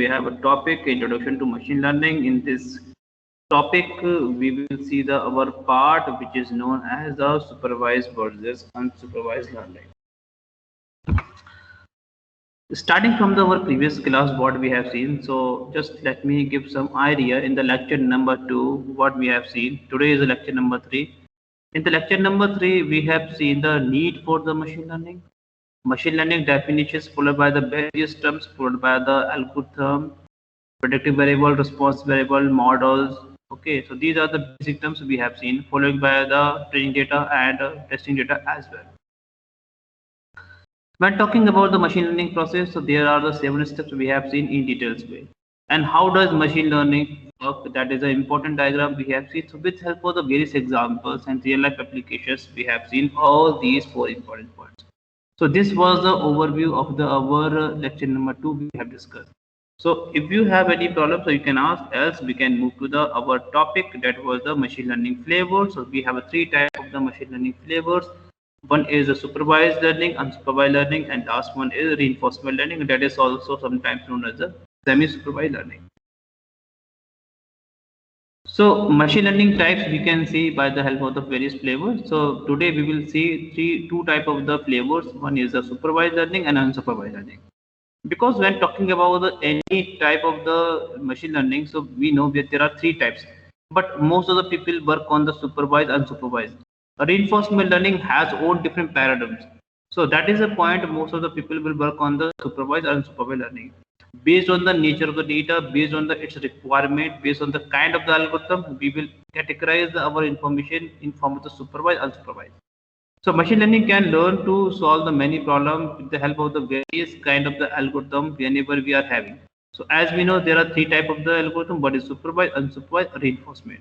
we have a topic, Introduction to Machine Learning. In this topic, we will see our part which is known as the supervised versus unsupervised learning. Starting from our previous class, what we have seen, so just let me give some idea in the lecture number 2, what we have seen. Today is lecture number 3. In the lecture number 3, we have seen the need for the machine learning. Machine learning definitions followed by the various terms, followed by the algorithm, predictive variable, response variable, models. Okay, so these are the basic terms we have seen, followed by the training data and testing data as well. When talking about the machine learning process, so there are the 7 steps we have seen in details way. And how does machine learning work? That is an important diagram we have seen. So with help of the various examples and real life applications, we have seen all these 4 important points. So this was the overview of our lecture number 2 we have discussed. So if you have any problem, so you can ask, else we can move to our topic, that was the machine learning flavors. So we have 3 types of the machine learning flavors. One is the supervised learning, unsupervised learning, and last one is reinforcement learning. That is also sometimes known as the semi-supervised learning. So machine learning types we can see by the help of the various flavors. So today we will see two type of the flavors. One is the supervised learning and unsupervised learning. Because when talking about any type of the machine learning, so we know that there are 3 types, but most of the people work on the supervised and unsupervised. Reinforcement learning has own different paradigms. So that is the point, most of the people will work on the supervised and unsupervised learning. Based on the nature of the data, based on its requirement, based on the kind of the algorithm, we will categorize our information in form of the supervised and unsupervised. So machine learning can learn to solve the many problems with the help of the various kind of the algorithm whenever we are having. So as we know, there are 3 types of the algorithm, what is supervised, unsupervised, reinforcement.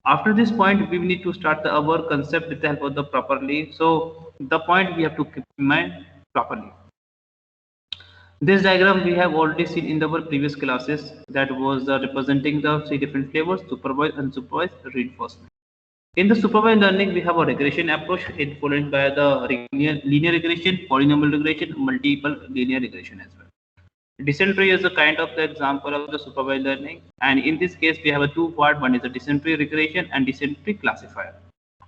After this point, we need to start our concept with the help of the properly. So the point we have to keep in mind properly. This diagram we have already seen in our previous classes, that was representing the 3 different flavors: supervised, unsupervised, reinforcement. In the supervised learning, we have a regression approach, followed by the linear regression, polynomial regression, multiple linear regression as well. Descent tree is a kind of the example of the supervised learning, and in this case we have a 2 part. One is the descent tree regression and descent tree classifier.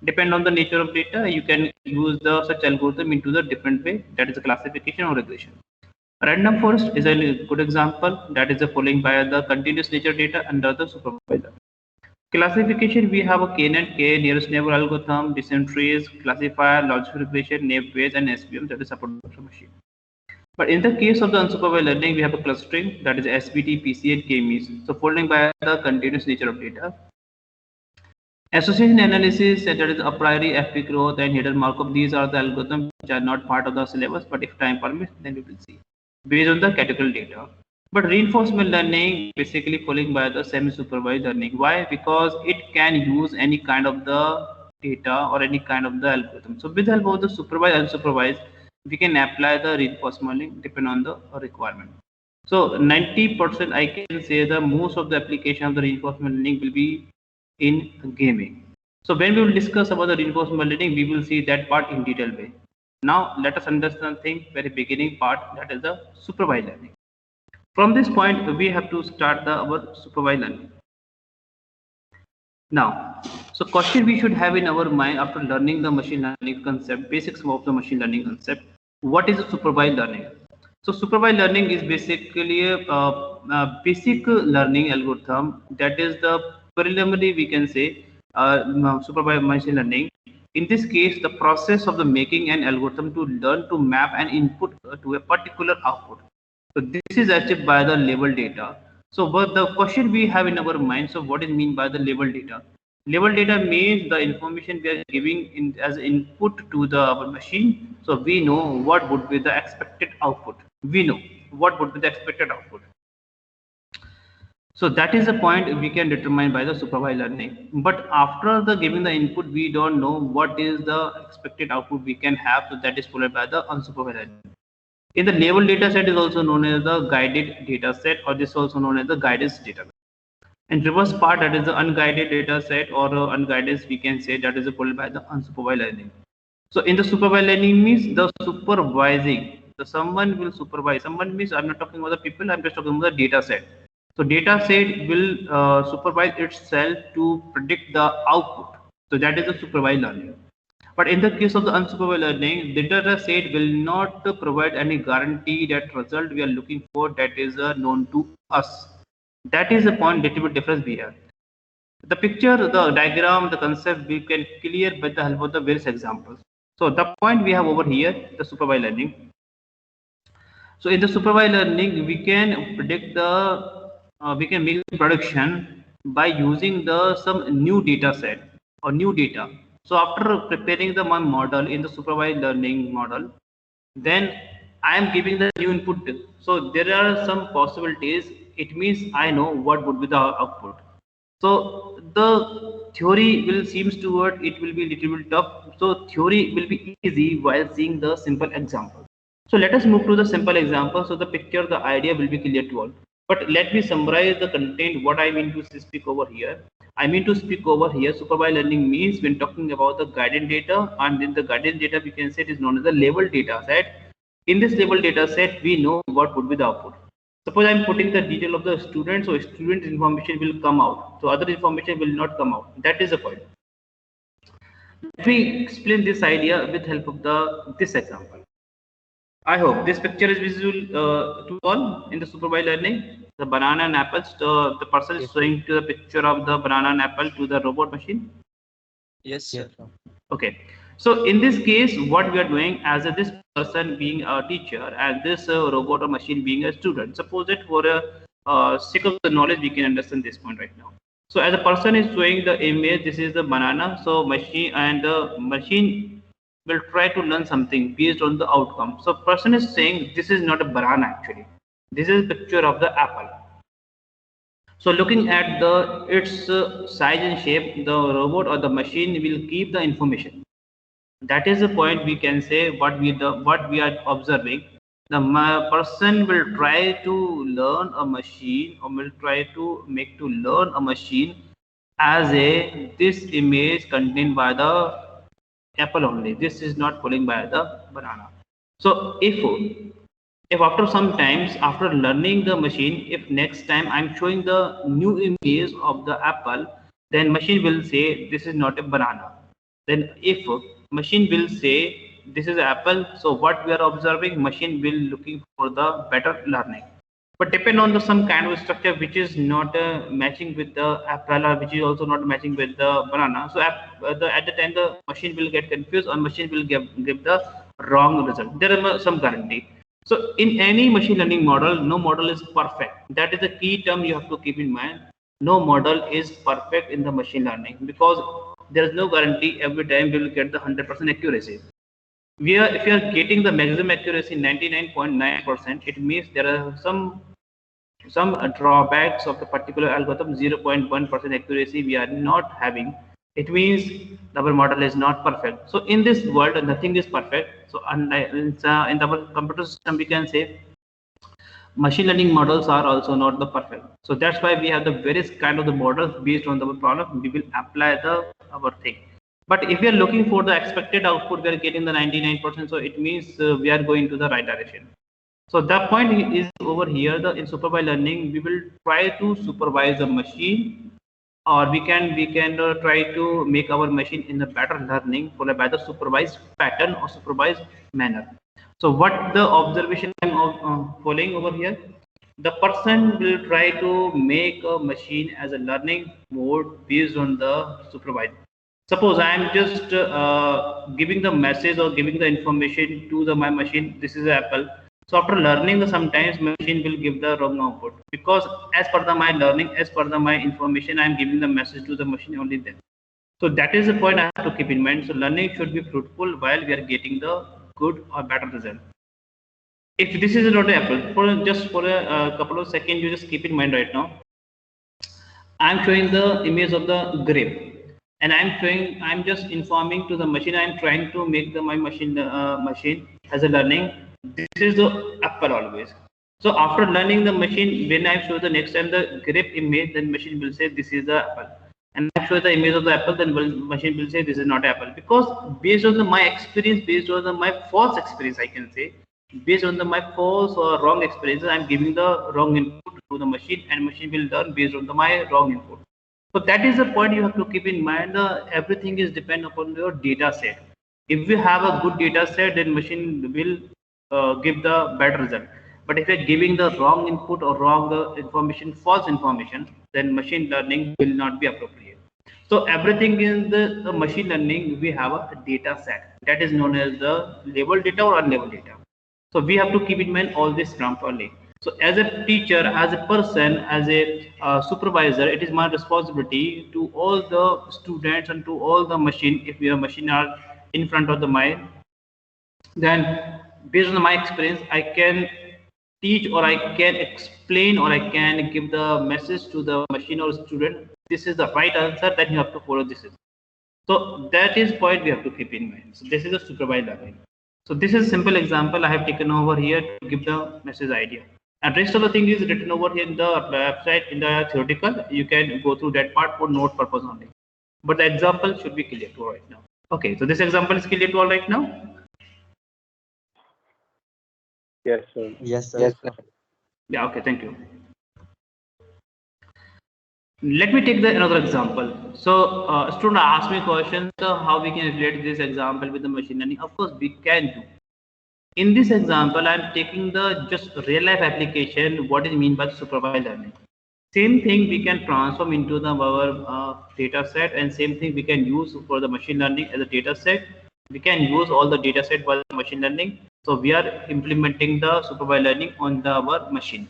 Depend on the nature of data, you can use the such algorithm into the different way, that is a classification or regression. Random forest is a good example, that is the following by the continuous nature data under the supervisor. Classification, we have a K and K, nearest neighbor algorithm, descent trees, classifier, logical regression, naive Bayes, and SVM, that is supported by the machine. But in the case of the unsupervised learning, we have a clustering, that is SBT, PC, and K-means. So following by the continuous nature of data. Association analysis, that is a priori, FP growth, and hidden Markov. These are the algorithms which are not part of the syllabus, but if time permits, then we will see based on the categorical data. But reinforcement learning basically following by the semi-supervised learning. Why? Because it can use any kind of the data or any kind of the algorithm. So with the help of the supervised and unsupervised, we can apply the reinforcement learning depending on the requirement. So 90% I can say the most of the application of the reinforcement learning will be in gaming. So when we will discuss about the reinforcement learning, we will see that part in detail way. Now let us understand the very beginning part, that is the supervised learning. From this point, we have to start our supervised learning. Now, so question we should have in our mind after learning the machine learning concept, basics of the machine learning concept, what is a supervised learning? So supervised learning is basically a basic learning algorithm, that is the preliminary, we can say, supervised machine learning. In this case, the process of the making an algorithm to learn to map an input to a particular output. So this is achieved by the labeled data. So but the question we have in our mind, so what is mean by the labeled data? Labeled data means the information we are giving in as input to our machine. So we know what would be the expected output. We know what would be the expected output. So that is the point we can determine by the supervised learning. But after the giving the input, we don't know what is the expected output we can have. So that is followed by the unsupervised learning. In the labeled data set is also known as the guided data set, or this is also known as the guidance data. And reverse part, that is the unguided data set or unguidance, we can say, that is followed by the unsupervised learning. So in the supervised learning means the supervising The someone will supervise. Someone means I'm not talking about the people. I'm just talking about the data set. So data set will supervise itself to predict the output. So that is the supervised learning. But in the case of the unsupervised learning, the data set will not provide any guarantee that result we are looking for that is known to us. That is the point, little bit difference we have. The picture, the diagram, the concept we can clear by the help of the various examples. So the point we have over here, the supervised learning. So in the supervised learning, we can predict we can make the prediction by using the some new data set or new data. So after preparing the my model in the supervised learning model, then I am giving the new input. So there are some possibilities. It means I know what would be the output. So the theory will seems toward it will be little bit tough. So theory will be easy while seeing the simple example. So let us move to the simple example. So the picture, the idea will be clear to all. But let me summarize the content. What I mean to speak over here. I mean to speak over here. Supervised learning means when talking about the guidance data, and in the guidance data we can say it is known as the labeled data set. In this labeled data set, we know what would be the output. Suppose I'm putting the detail of the student, so student information will come out. So other information will not come out. That is the point. Let me explain this idea with help of this example. I hope this picture is visible to all in the supervised learning. The banana and apples. The person is showing to the picture of the banana and apple to the robot machine. Yes, sir. Okay. So in this case, what we are doing as this person being a teacher and this robot or machine being a student. Suppose that for a sake of the knowledge, we can understand this point right now. So as a person is showing the image, this is the banana. So machine and the machine will try to learn something based on the outcome. So person is saying this is not a banana actually. This is a picture of the apple. So looking at the its size and shape, the robot or the machine will keep the information. That is the point we can say what we are observing. The person will try to learn a machine or will try to make to learn a machine as a this image contained by the apple only. This is not pulling by the banana. So if after some times after learning the machine, if next time I'm showing the new image of the apple, then machine will say this is not a banana. Then if machine will say this is apple, so what we are observing, machine will looking for the better learning. But depend on the some kind of structure which is not matching with the apple or which is also not matching with the banana. So at the time the machine will get confused or machine will give the wrong result. There is some guarantee. So in any machine learning model, no model is perfect. That is the key term you have to keep in mind. No model is perfect in the machine learning because there is no guarantee every time we will get the 100% accuracy. If you are getting the maximum accuracy 99.9%, it means there are some drawbacks of the particular algorithm. 0.1% accuracy we are not having. It means our model is not perfect. So in this world, nothing is perfect. So in our computer system, we can say machine learning models are also not the perfect. So that's why we have the various kind of the models based on the problem. We will apply our thing. But if we are looking for the expected output, we are getting the 99%. So it means we are going to the right direction. So the point is over here. In supervised learning, we will try to supervise the machine, or we can try to make our machine in a better learning followed by the supervised pattern or supervised manner. So what the observation I'm following over here, the person will try to make a machine as a learning mode based on the supervised. Suppose I am just giving the message or giving the information to my machine. This is an apple. So after learning, sometimes machine will give the wrong output because as per my learning, as per my information, I am giving the message to the machine only then. So that is the point I have to keep in mind. So learning should be fruitful while we are getting the good or better result. If this is not an apple, for a couple of seconds, you just keep in mind right now. I'm showing the image of the grape, and I'm just informing to the machine. I'm trying to make my machine as a learning. This is the apple always. So after learning the machine, when I show the next time the grape image, then machine will say this is the apple. And I show the image of the apple, then machine will say this is not apple. Because based on my experience, based on my false experience, I can say Based on my false or wrong experiences, I'm giving the wrong input to the machine, and machine will learn based on my wrong input. So that is the point you have to keep in mind. Everything is depend upon your data set. If you have a good data set, then machine will give the better result. But if you're giving the wrong input or wrong information, false information, then machine learning will not be appropriate. So everything in the machine learning, we have a data set that is known as the labeled data or unlabeled data. So we have to keep in mind all this properly. So as a teacher, as a person, as a supervisor, it is my responsibility to all the students and to all the machine. If your machine are in front of the mind, then based on my experience, I can teach or I can explain or I can give the message to the machine or student. This is the right answer. Then you have to follow this. So that is point we have to keep in mind. So this is a supervised learning. So this is a simple example I have taken over here to give the message idea. And rest of the thing is written over here in the website in the theoretical. You can go through that part for note purpose only. But the example should be clear to all right now. Okay, so this example is clear to all right now. Yes, sir. Yes, sir. Yeah. Okay. Thank you. Let me take the another example. So, student asked me questions how we can relate this example with the machine learning. Of course, we can do. In this example, I'm taking the just real life application. What is mean by supervised learning? Same thing we can transform into the our data set, and same thing we can use for the machine learning as a data set. We can use all the data set for the machine learning. So we are implementing the supervised learning on our machine.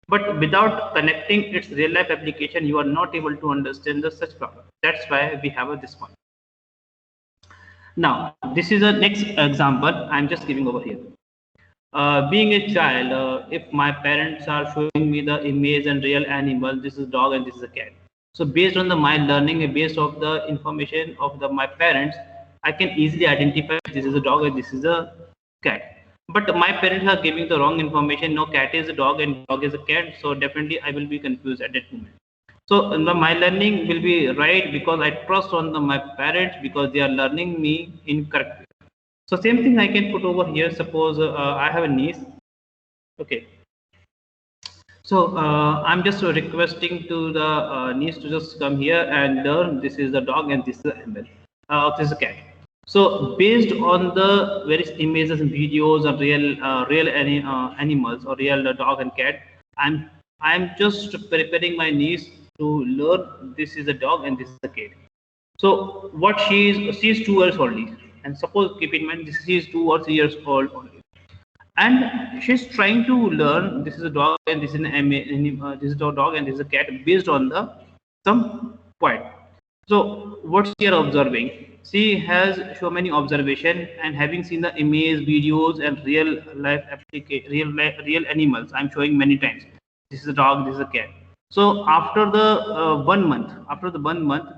But without connecting its real life application, you are not able to understand the such problem. That's why we have this one. Now, this is a next example I'm just giving over here. Being a child, if my parents are showing me the image and real animal, this is dog and this is a cat. So based on my learning, based of the information of my parents, I can easily identify this is a dog and this is a cat. But my parents are giving the wrong information. No, cat is a dog and dog is a cat. So definitely I will be confused at that moment. So my learning will be right because I trust on my parents because they are learning me in correct way. So same thing I can put over here. Suppose I have a niece. Okay. So I'm just requesting to the niece to just come here and learn. This is the dog and this is the animal. This is a cat. So based on the various images and videos of real animals or real dog and cat, I'm just preparing my niece to learn this is a dog and this is a cat. So what she's 2 years only, and suppose keep in mind this is 2 or 3 years old only, and she's trying to learn this is a dog and this is this is a dog and this is a cat based on the some point. So what she are observing, she has so many observation and having seen the image, videos, and real life real animals. I'm showing many times. This is a dog. This is a cat. So after the 1 month,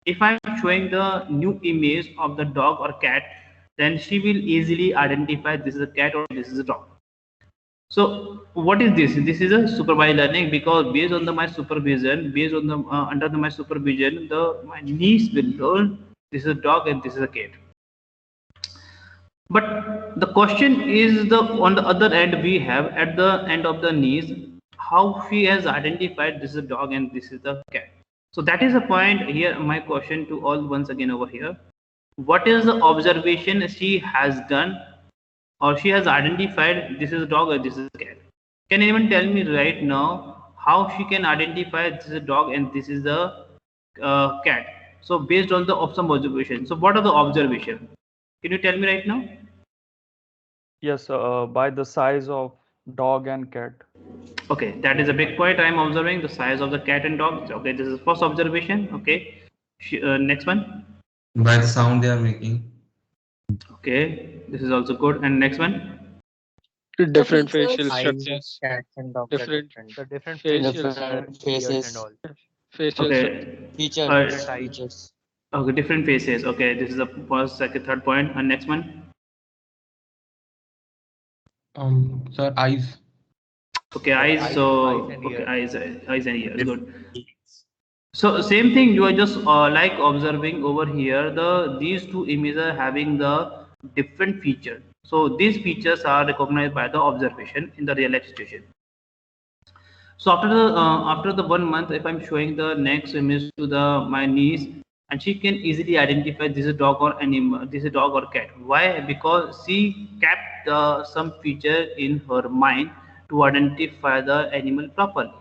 if I'm showing the new image of the dog or cat, then she will easily identify this is a cat or this is a dog. So what is this? This is a supervised learning because based on my supervision, based on the under my supervision, my niece will learn this is a dog and this is a cat. But the question is the on the other end we have at the end of the niece how she has identified this is a dog and this is the cat. So that is the point here. My question to all once again over here: what is the observation she has done or she has identified this is a dog or this is a cat? Can anyone tell me right now how she can identify this is a dog and this is a cat? So based on the some observation. So what are the observation? Can you tell me right now? Yes, by the size of dog and cat. Okay, that is a big point. I am observing the size of the cat and dog. Okay, this is first observation. Okay, next one. By the sound they are making. Okay, this is also good. And next one. Different facial Eyes of structures, cats and dogs are different different. The different facial faces, Different different ears and faces, all. facial structure. Okay, features, uh, Different eyes. features. okay, different faces. Okay, this is the first, second, third point. And next one. Sir, eyes. Okay, eyes. Eyes, So eyes and okay, ears. eyes and ears. Good. So same thing. You are just like observing over here. These two images are having the different feature. So these features are recognized by the observation in the real life situation. So after the 1 month, if I'm showing the next image to the my niece, and she can easily identify this is dog or animal, this is dog or cat. Why? Because she kept some feature in her mind to identify the animal properly.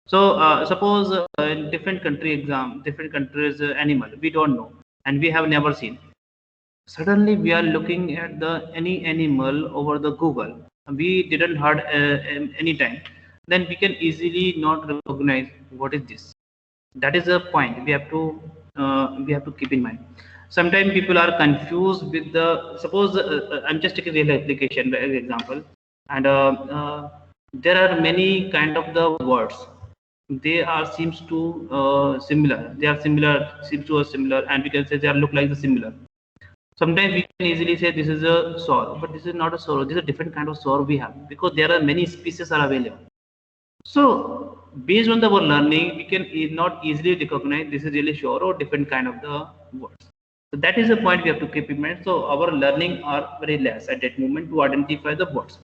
So suppose in different countries animal we don't know and we have never seen. Suddenly we are looking at the any animal over the Google. We didn't heard any time. Then we can easily not recognize what is this. That is a point we have to keep in mind. Sometimes people are confused with the suppose I'm just taking real application as example, and there are many kind of the words. They are seems to similar. They are similar, seems to us similar, and we can say they are look like the similar. Sometimes we can easily say this is a sorrow, but this is not a sorrow. This is a different kind of sorrow we have because there are many species are available. So based on our learning, we can not easily recognize this is really sure or different kind of the words. So that is the point we have to keep in mind. So our learning are very less at that moment to identify the words.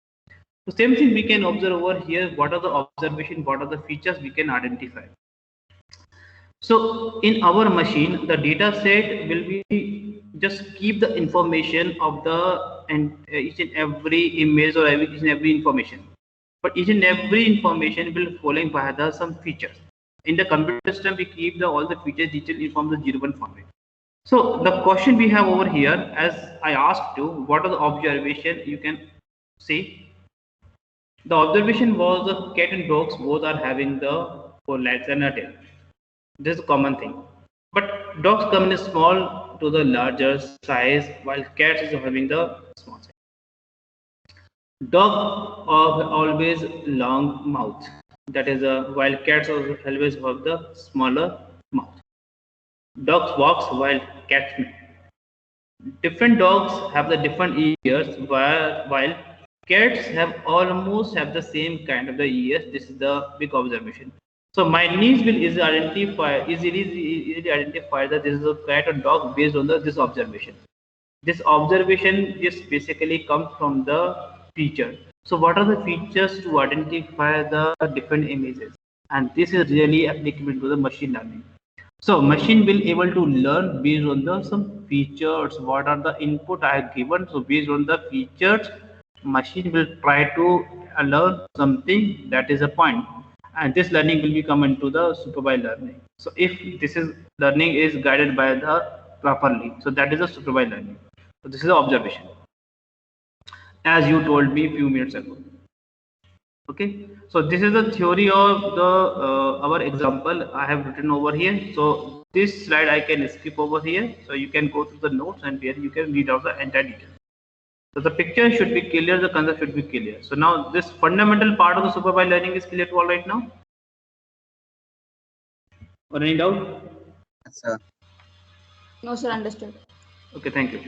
So same thing we can observe over here. What are the observation? What are the features we can identify? So in our machine, the data set will be just keep the information of the and each and every image or each and every information. But each and every information will following by the some features. In the computer system, we keep the all the features detailed in from the 01 format. So the question we have over here, as I asked you, what are the observation you can see? The observation was the cat and dogs both are having the 4 legs and a tail. This is a common thing. But dogs come in a small to the larger size, while cats is having the small size. Dog always long mouth. That is while cats always have the smaller mouth. Dogs walks while cats may. Different dogs have the different ears, while cats have almost have the same kind of the ears. This is the big observation. So my niece will easily identify that this is a cat or dog based on this observation. This observation just basically comes from the feature. So what are the features to identify the different images? And this is really applicable to the machine learning. So machine will able to learn based on the some features. What are the input I have given? So based on the features, machine will try to learn something. That is a point. And this learning will be come into the supervised learning. So if this is learning is guided by the properly, so that is a supervised learning. So this is the observation, as you told me a few minutes ago. Okay, so this is the theory of the our example I have written over here. So this slide I can skip over here, so you can go through the notes and where you can read out the entire detail. So the picture should be clear, the concept should be clear. So now this fundamental part of the supervised learning is clear to all right now, or any doubt? Yes, sir. No, sir, understood. Okay, thank you.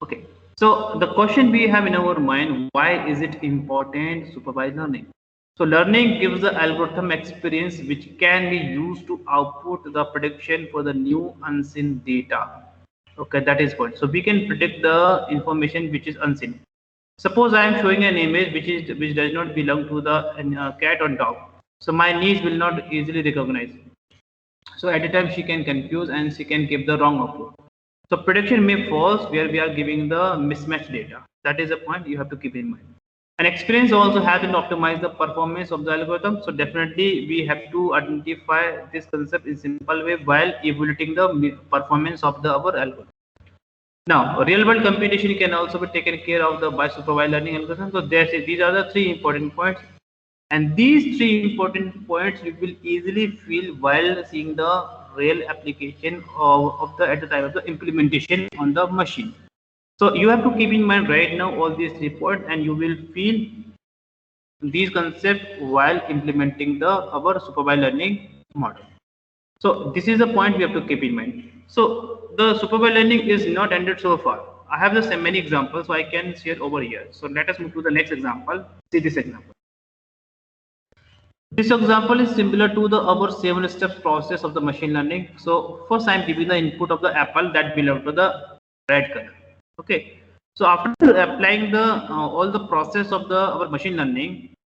Okay, so the question we have in our mind, why is it important supervised learning? So learning gives the algorithm experience which can be used to output the prediction for the new unseen data. Okay, that is point. So we can predict the information which is unseen. Suppose I am showing an image which does not belong to the cat or dog. So my niece will not easily recognize. So at a time she can confuse and she can give the wrong output. So prediction may false where we are giving the mismatched data. That is a point you have to keep in mind. And experience also has to optimize the performance of the algorithm. So definitely we have to identify this concept in simple way while evaluating the performance of our algorithm. Now, real world computation can also be taken care of by supervised learning algorithm. So these are the 3 important points. And these 3 important points you will easily feel while seeing the real application of the at the time of the implementation on the machine. So you have to keep in mind right now all these 3 points, and you will feel these concepts while implementing the our supervised learning model. So this is the point we have to keep in mind. So the supervised learning is not ended so far. I have just many examples, so I can share over here. So let us move to the next example. See this example. This example is similar to the our 7 step process of the machine learning. So first I am giving the input of the apple that belong to the red color. Okay. So after applying the all the process of the our machine learning,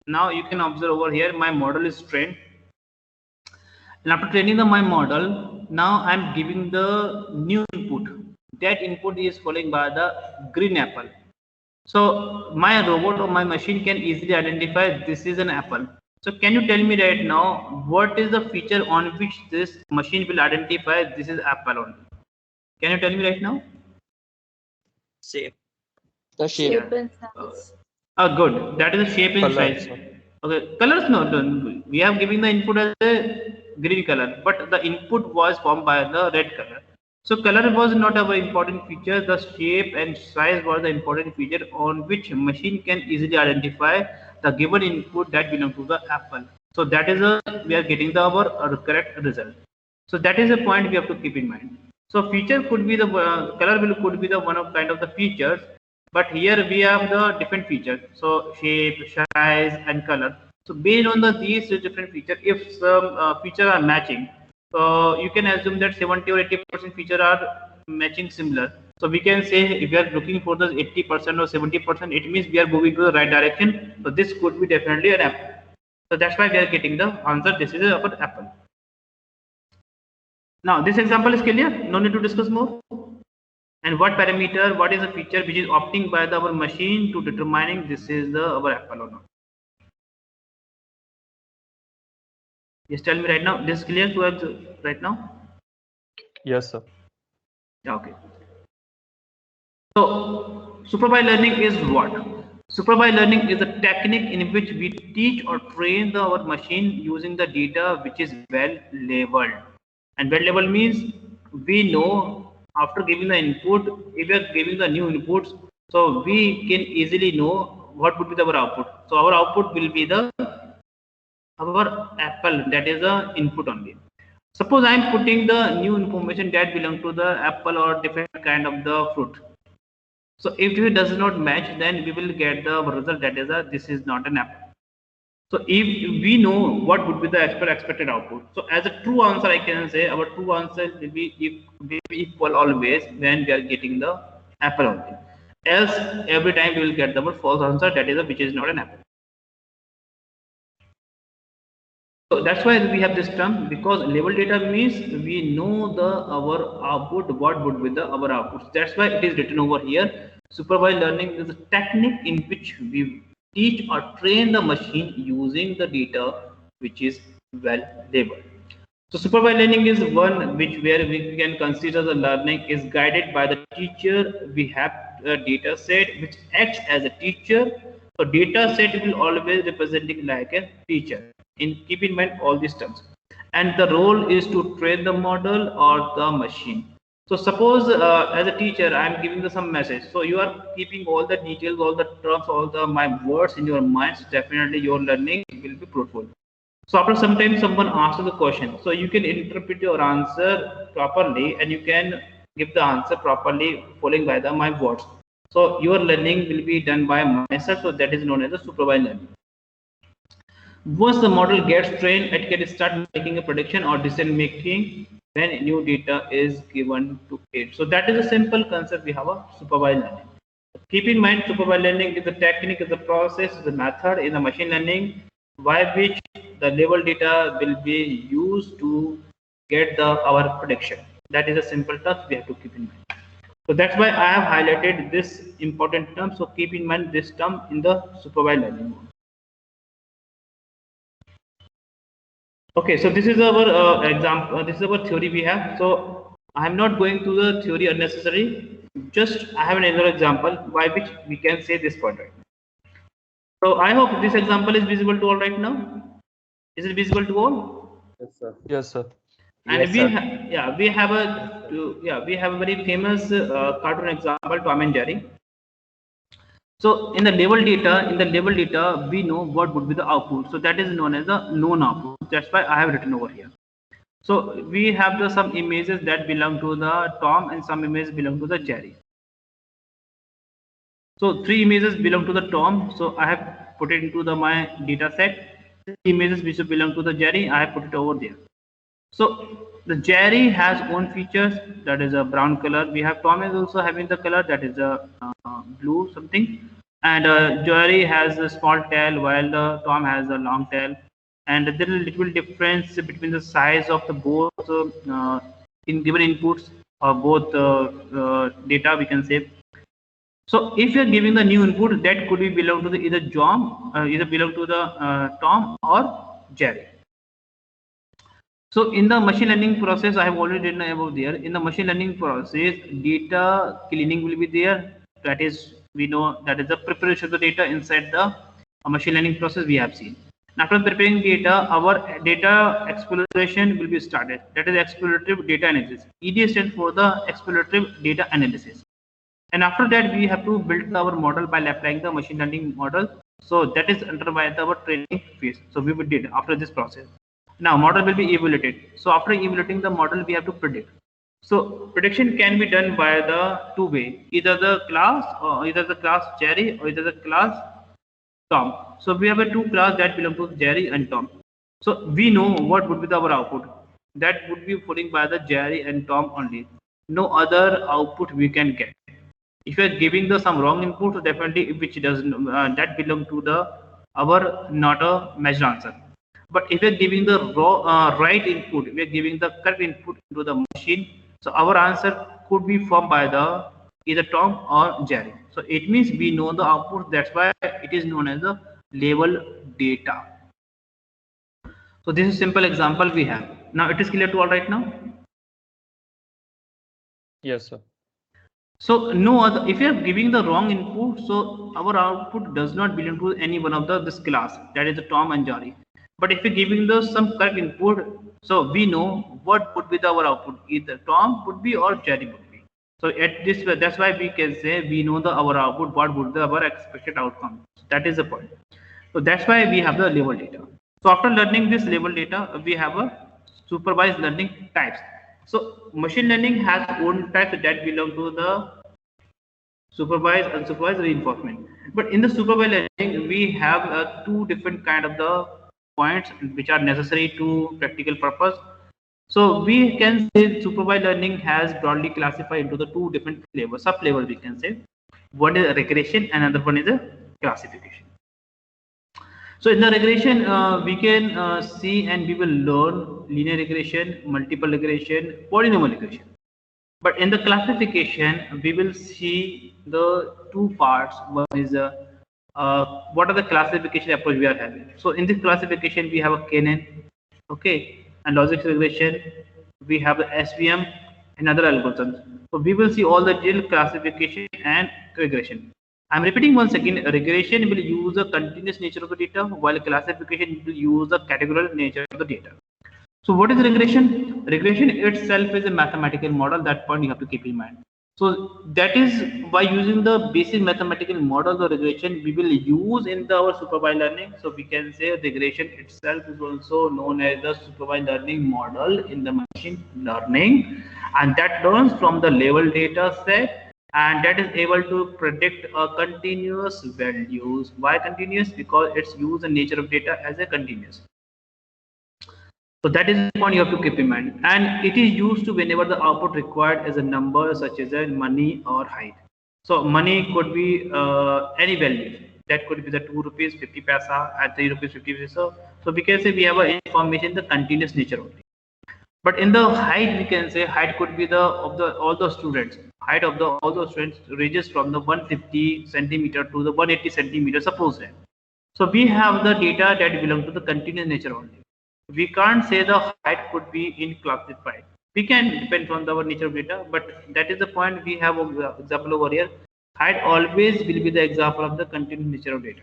now you can observe over here my model is trained. And after training my model, now I'm giving the new input. That input is following by the green apple. So my robot or my machine can easily identify this is an apple. So can you tell me right now what is the feature on which this machine will identify this is apple only? Can you tell me right now? Shape. The shape. Shape and size. Good. That is the shape and Colors, size. sir. Okay, colors no, don't. We have given the input as a green color, but the input was formed by the red color. So color was not a very important feature. The shape and size was the important feature on which machine can easily identify the given input that belongs to the apple. So that is a we are getting the our correct result. So that is a point we have to keep in mind. So feature could be the color will could be the one of kind of the features, but here we have the different features. So shape, size, and color. So based on these different features, if some features are matching, you can assume that 70 or 80% feature are matching similar. So we can say if we are looking for the 80% or 70%, it means we are moving to the right direction. So this could be definitely an apple. So that's why we are getting the answer. This is our apple. Now this example is clear. No need to discuss more. And what parameter, what is the feature which is opting by our machine to determining this is the our apple or not? Just tell me right now. This is clear to us right now? Yes, sir. Okay. So supervised learning is what? Supervised learning is a technique in which we teach or train our machine using the data which is well labeled. And well labeled means we know after giving the input, if we are giving the new inputs, so we can easily know what would be our output. So our output will be the our apple, that is the input only. Suppose I am putting the new information that belong to the apple or different kind of the fruit. So if it does not match, then we will get the result that is this is not an apple. So if we know what would be the expected output, so as a true answer, I can say our true answer will be equal always when we are getting the apple only. Else every time we will get the false answer, that is which is not an apple. So that's why we have this term, because label data means we know the our output, what would be the our outputs. That's why it is written over here. Supervised learning is a technique in which we teach or train the machine using the data which is well labeled. So supervised learning is one which where we can consider the learning is guided by the teacher. We have a data set which acts as a teacher. So data set will always representing like a teacher. Keep in mind all these terms. And the role is to train the model or the machine. So suppose as a teacher I am giving some message. So you are keeping all the details, all the terms, all the my words in your mind. Definitely your learning will be fruitful. So after some time someone asks the question, so you can interpret your answer properly and you can give the answer properly following by my words. So your learning will be done by myself, so that is known as a supervised learning. Once the model gets trained, it can start making a prediction or decision making when new data is given to it. So that is a simple concept we have a supervised learning. Keep in mind, supervised learning is a technique, is a process, is a method in the machine learning by which the label data will be used to get our prediction. That is a simple task we have to keep in mind. So that's why I have highlighted this important term. So keep in mind this term in the supervised learning mode. Okay, so this is our example. This is our theory we have. So I am not going to the theory unnecessary. Just I have another example by which we can say this point right now. So I hope this example is visible to all right now. Is it visible to all? Yes, sir. Yes, sir. And Yes, sir. we have a very famous cartoon example, Tom and Jerry. So in the label data, we know what would be the output. So that is known as the known output. That's why I have written over here. So we have some images that belong to the Tom and some images belong to the Jerry. So 3 images belong to the Tom. So I have put it into my data set. 3 images which belong to the Jerry, I have put it over there. So the Jerry has own features, that is a brown color. We have Tom is also having the color that is a blue something, and Jerry has a small tail while Tom has a long tail, and there is a little difference between the size of the both in given inputs or both data we can say. So if you are giving the new input, that could be belong to the either either belong to the Tom or Jerry. So in the machine learning process, I have already written about there. In the machine learning process, data cleaning will be there. That is, we know that is the preparation of the data inside the machine learning process we have seen. And after preparing data, our data exploration will be started. That is explorative data analysis. EDA stands for the explorative data analysis. And after that, we have to build our model by applying the machine learning model. So that is under by our training phase. So we will did after this process. Now model will be evaluated. So after evaluating the model, we have to predict. So prediction can be done by the two way, either the class or either the class Jerry or either the class Tom. So we have a two class that belong to Jerry and Tom. So we know what would be our output. That would be putting by the Jerry and Tom only. No other output we can get. If you are giving the some wrong input, so definitely which doesn't that belong to the our not a measured answer. But if you are giving the right input, we are giving the correct input into the machine, so our answer could be formed by the either Tom or Jerry. So it means we know the output. That's why it is known as the label data. So this is simple example we have. Now it is clear to all right now. Yes, sir. So no other, if you are giving the wrong input, so our output does not belong to any one of this class, that is the Tom and Jerry. But if you're giving the some correct input, so we know what would be our output, either Tom would be or Jerry would be. So at this, that's why we can say we know our output, what would be our expected outcome. So that is the point. So that's why we have the label data. So after learning this label data, we have a supervised learning types. So machine learning has own types that belong to the supervised, unsupervised, reinforcement. But in the supervised learning, we have two different kind of the points which are necessary to practical purpose. So we can say supervised learning has broadly classified into the two different flavors, sub flavors we can say. One is a regression, and another one is a classification. So in the regression, we can see and we will learn linear regression, multiple regression, polynomial regression. But in the classification, we will see the two parts. One is what are the classification approach we are having. So in this classification, we have a KNN, okay, and logic regression. We have the SVM and other algorithms. So we will see all the detailed classification and regression. I'm repeating once again, regression will use the continuous nature of the data, while classification will use the categorical nature of the data. So what is regression? Regression itself is a mathematical model. That point you have to keep in mind. So that is by using the basic mathematical model of regression we will use in our supervised learning. So we can say regression itself is also known as the supervised learning model in the machine learning, and that learns from the label data set, and that is able to predict a continuous values. Why continuous? Because it's use the nature of data as a continuous. So that is the point you have to keep in mind, and it is used to whenever the output required as a number such as a money or height. So money could be any value. That could be the 2 rupees 50 paisa and 3 rupees 50 paisa. So we can say we have a information the continuous nature only. But in the height, we can say height could be the of the all the students. Height of the all the students ranges from the 150 centimeter to the 180 centimeter. Suppose that. So we have the data that belong to the continuous nature only. We can't say the height could be in classified. We can depend on our nature of data, but that is the point we have example over here. Height always will be the example of the continuous nature of data.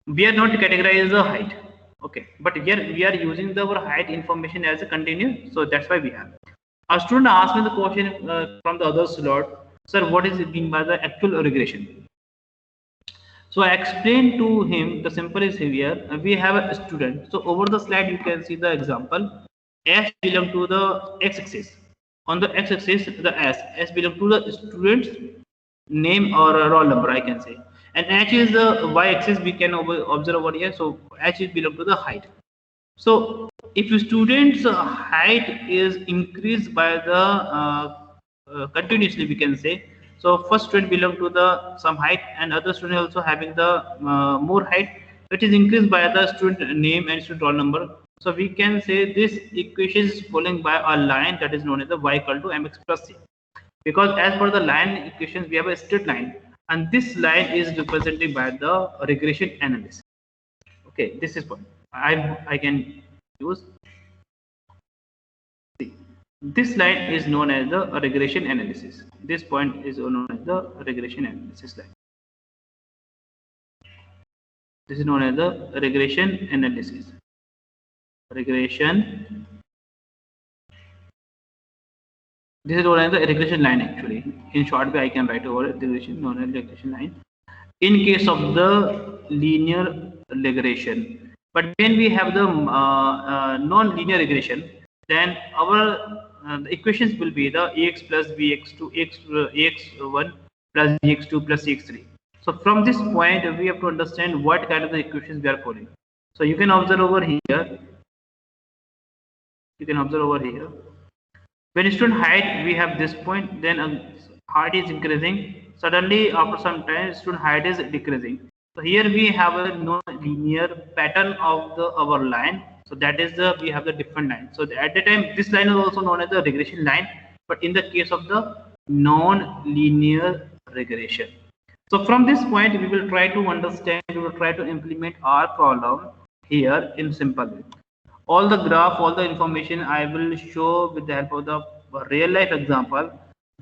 We are not categorized the height, okay, but here we are using our height information as a continuous, so that's why we have. A student asked me the question from the other slot, sir, what is it mean by the actual regression? So I explained to him the simple is here. We have a student. So over the slide you can see the example. S belong to the x-axis. On the x-axis, the S belong to the student's name or roll number, I can say. And H is the y-axis we can observe over here. So H is belong to the height. So if your student's height is increased by the continuously, we can say So first student belong to the some height, and other student also having the more height, which is increased by the student name and student roll number. So we can say this equation is following by a line that is known as the y equal to mx plus c, because as per the line equations we have a straight line, and this line is represented by the regression analysis. Okay, this is point I can use. See, this line is known as the regression analysis. This point is known as the regression analysis line. This is known as the regression analysis. Regression. This is known as the regression line actually. In short way, I can write over regression known as regression line. In case of the linear regression, but when we have the non-linear regression, then our the equations will be the ax plus bx2 ax1 plus bx2 plus cx3. So from this point we have to understand what kind of the equations we are following. So you can observe over here. You can observe over here. When student height we have this point, then height is increasing. Suddenly after some time student height is decreasing. So here we have a non-linear pattern of the our line. So that is the we have the different line. So at the time this line is also known as the regression line, but in the case of the non-linear regression. So from this point we will try to understand, we will try to implement our problem here in simple way. All the graph, all the information I will show with the help of the real life example.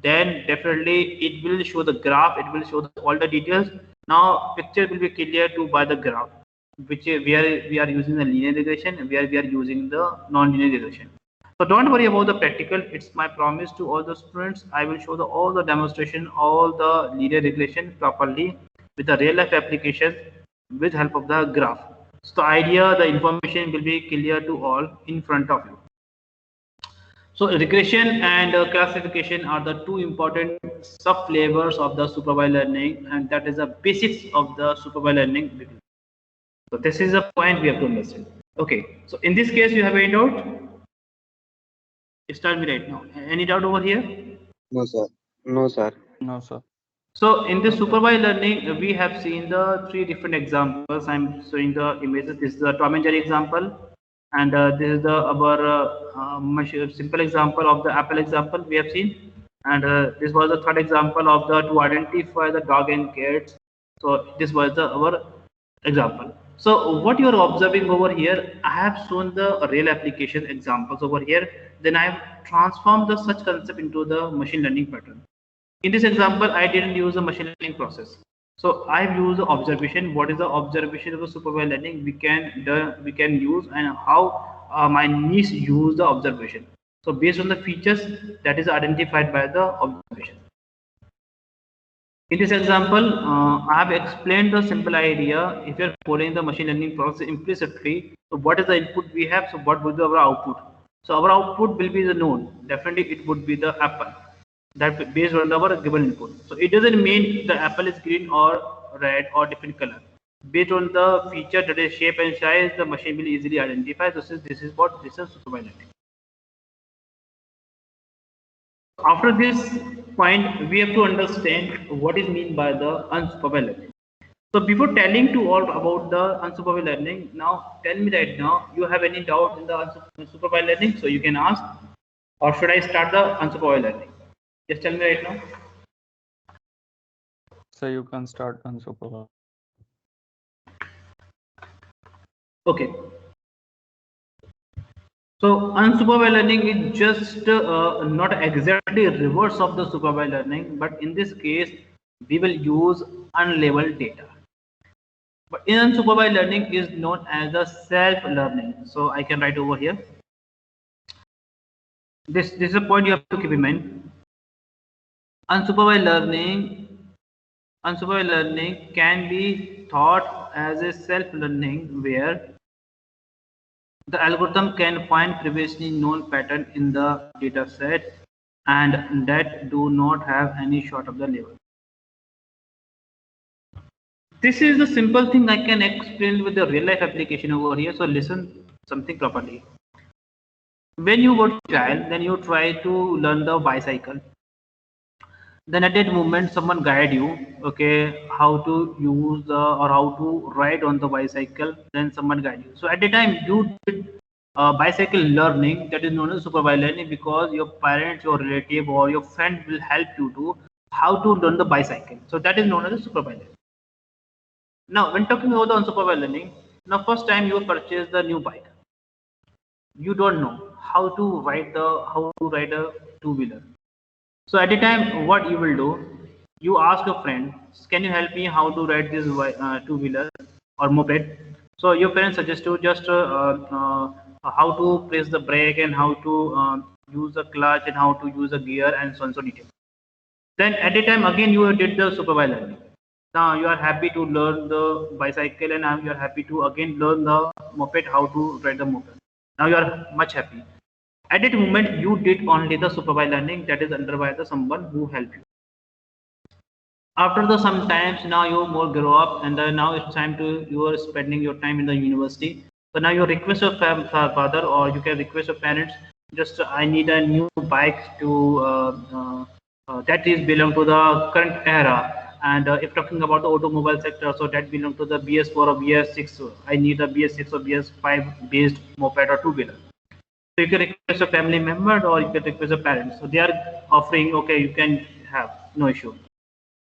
Then definitely it will show the graph, it will show all the details. Now picture will be clear to by the graph, which we are using the linear regression, where we are using the non-linear regression. So don't worry about the practical. It's my promise to all the students. I will show all the demonstration, all the linear regression properly with the real life application with help of the graph. So the idea, the information will be clear to all in front of you. So regression and classification are the two important sub flavors of the supervised learning, and that is the basics of the supervised learning. So this is a point we have to understand. Okay, so in this case you have any doubt? Start me right now. Any doubt over here? No, sir. No, sir. No, sir. So in this supervised learning, we have seen the three different examples. I'm showing the images. This is the Tom and Jerry example, and this is the our simple example of the apple example we have seen, and this was the third example of the to identify the dog and cats. So this was the our example. So what you are observing over here, I have shown the real application examples over here. Then I have transformed the such concept into the machine learning pattern. In this example, I didn't use a machine learning process. So I've used the observation. What is the observation of the supervised learning we can use, and how my niece use the observation. So based on the features that is identified by the observation. In this example, I have explained the simple idea. If you are following the machine learning process implicitly, so what is the input we have? So what would be our output? So our output will be the node. Definitely, it would be the apple. That based on our given input. So it doesn't mean the apple is green or red or different color. Based on the feature, that is shape and size, the machine will easily identify. This is what this is supervised learning. After this point, we have to understand what is meant by the unsupervised learning. So before telling to all about the unsupervised learning, now tell me right now, you have any doubt in the unsupervised learning? So you can ask, or should I start the unsupervised learning? Just tell me right now. So you can start unsupervised. Okay. So unsupervised learning is just not exactly reverse of the supervised learning, but in this case we will use unlabeled data. But in unsupervised learning is known as the self-learning. So I can write over here. This is a point you have to keep in mind. Unsupervised learning can be thought as a self-learning where the algorithm can find previously known pattern in the data set and that do not have any short of the label. This is the simple thing I can explain with the real life application over here. So listen something properly. When you were a child, then you try to learn the bicycle. Then at that moment someone guide you, okay, how to use or how to ride on the bicycle. Then someone guide you. So at the time you did bicycle learning, that is known as supervised learning, because your parents, your relative, or your friend will help you to how to learn the bicycle. So that is known as a supervised learning. Now when talking about the unsupervised learning, now first time you purchase the new bike, you don't know how to ride a two-wheeler. So at the time, what you will do, you ask a friend, can you help me how to ride this two-wheeler or moped? So your parents suggest you just how to press the brake and how to use the clutch and how to use the gear and so on so detail. Then at the time again you did the supervised learning. Now you are happy to learn the bicycle and now you are happy to again learn the moped, how to ride the moped. Now you are much happy. At that moment, you did only the supervised learning, that is under by the someone who helped you. After the sometimes now you more grow up and now it's time to you are spending your time in the university. So now you request your father or you can request your parents. Just I need a new bike to that is belong to the current era. And if talking about the automobile sector, so that belong to the BS4 or BS6. I need a BS6 or BS5 based moped or two-wheeler. So you can request a family member or you can request a parent. So they are offering, okay, you can have no issue.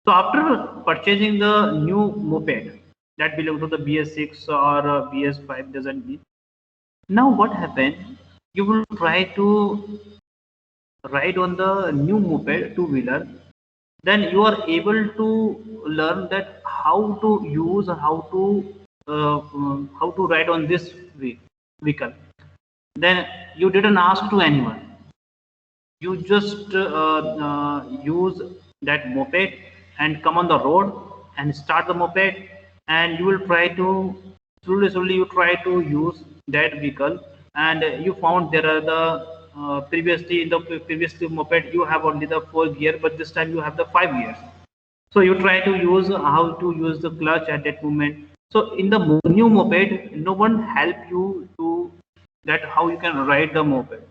So after purchasing the new moped that belong to the BS6 or BS5 doesn't mean. Now what happened? You will try to ride on the new moped two-wheeler. Then you are able to learn that how to use, how to ride on this vehicle. Then you didn't ask to anyone, you just use that moped and come on the road and start the moped, and you will try to slowly you try to use that vehicle, and you found there are the previously in the previous moped you have only the 4 gear, but this time you have the 5 gears. So you try to use how to use the clutch at that moment. So in the new moped no one help you to that how you can ride the moped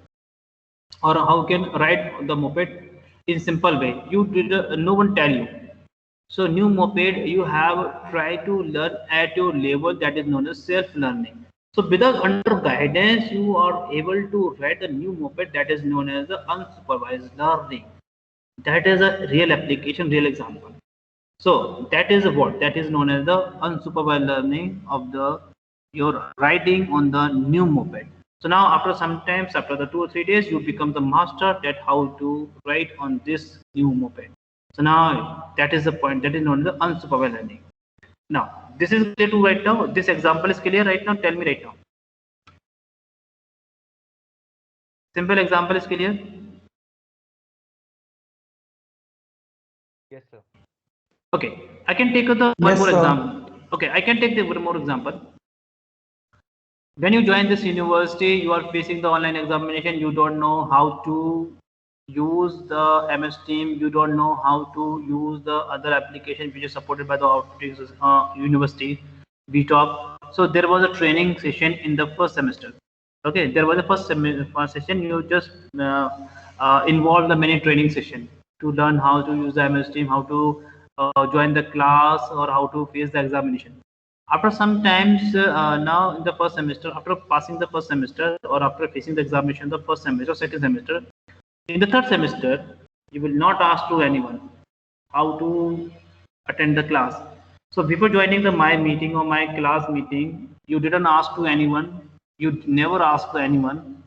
or how can ride the moped in simple way. You did no one tell you. So new moped you have try to learn at your level, that is known as self learning. So without under guidance you are able to ride the new moped, that is known as the unsupervised learning. That is a real application, real example. So that is what that is known as the unsupervised learning of the your riding on the new moped. So now after sometimes after the 2 or 3 days you become the master that how to ride on this new moped. So now that is the point, that is known as the unsupervised learning. Now this is clear to right now. This example is clear right now. Tell me right now. Simple example is clear. Yes, sir. Okay, I can take the one Yes, more sir. example. Okay, I can take the one more example. When you join this university, you are facing the online examination. You don't know how to use the MS Team. You don't know how to use the other application which is supported by the university. VTOP. So there was a training session in the first semester. Okay, there was a first session. You just involve the many training session to learn how to use the MS Team, how to join the class, or how to face the examination. After sometimes now in the first semester, after passing the first semester or after facing the examination the first semester, second semester, in the third semester you will not ask to anyone how to attend the class. So before joining the my meeting or my class meeting, you didn't ask to anyone, you never ask to anyone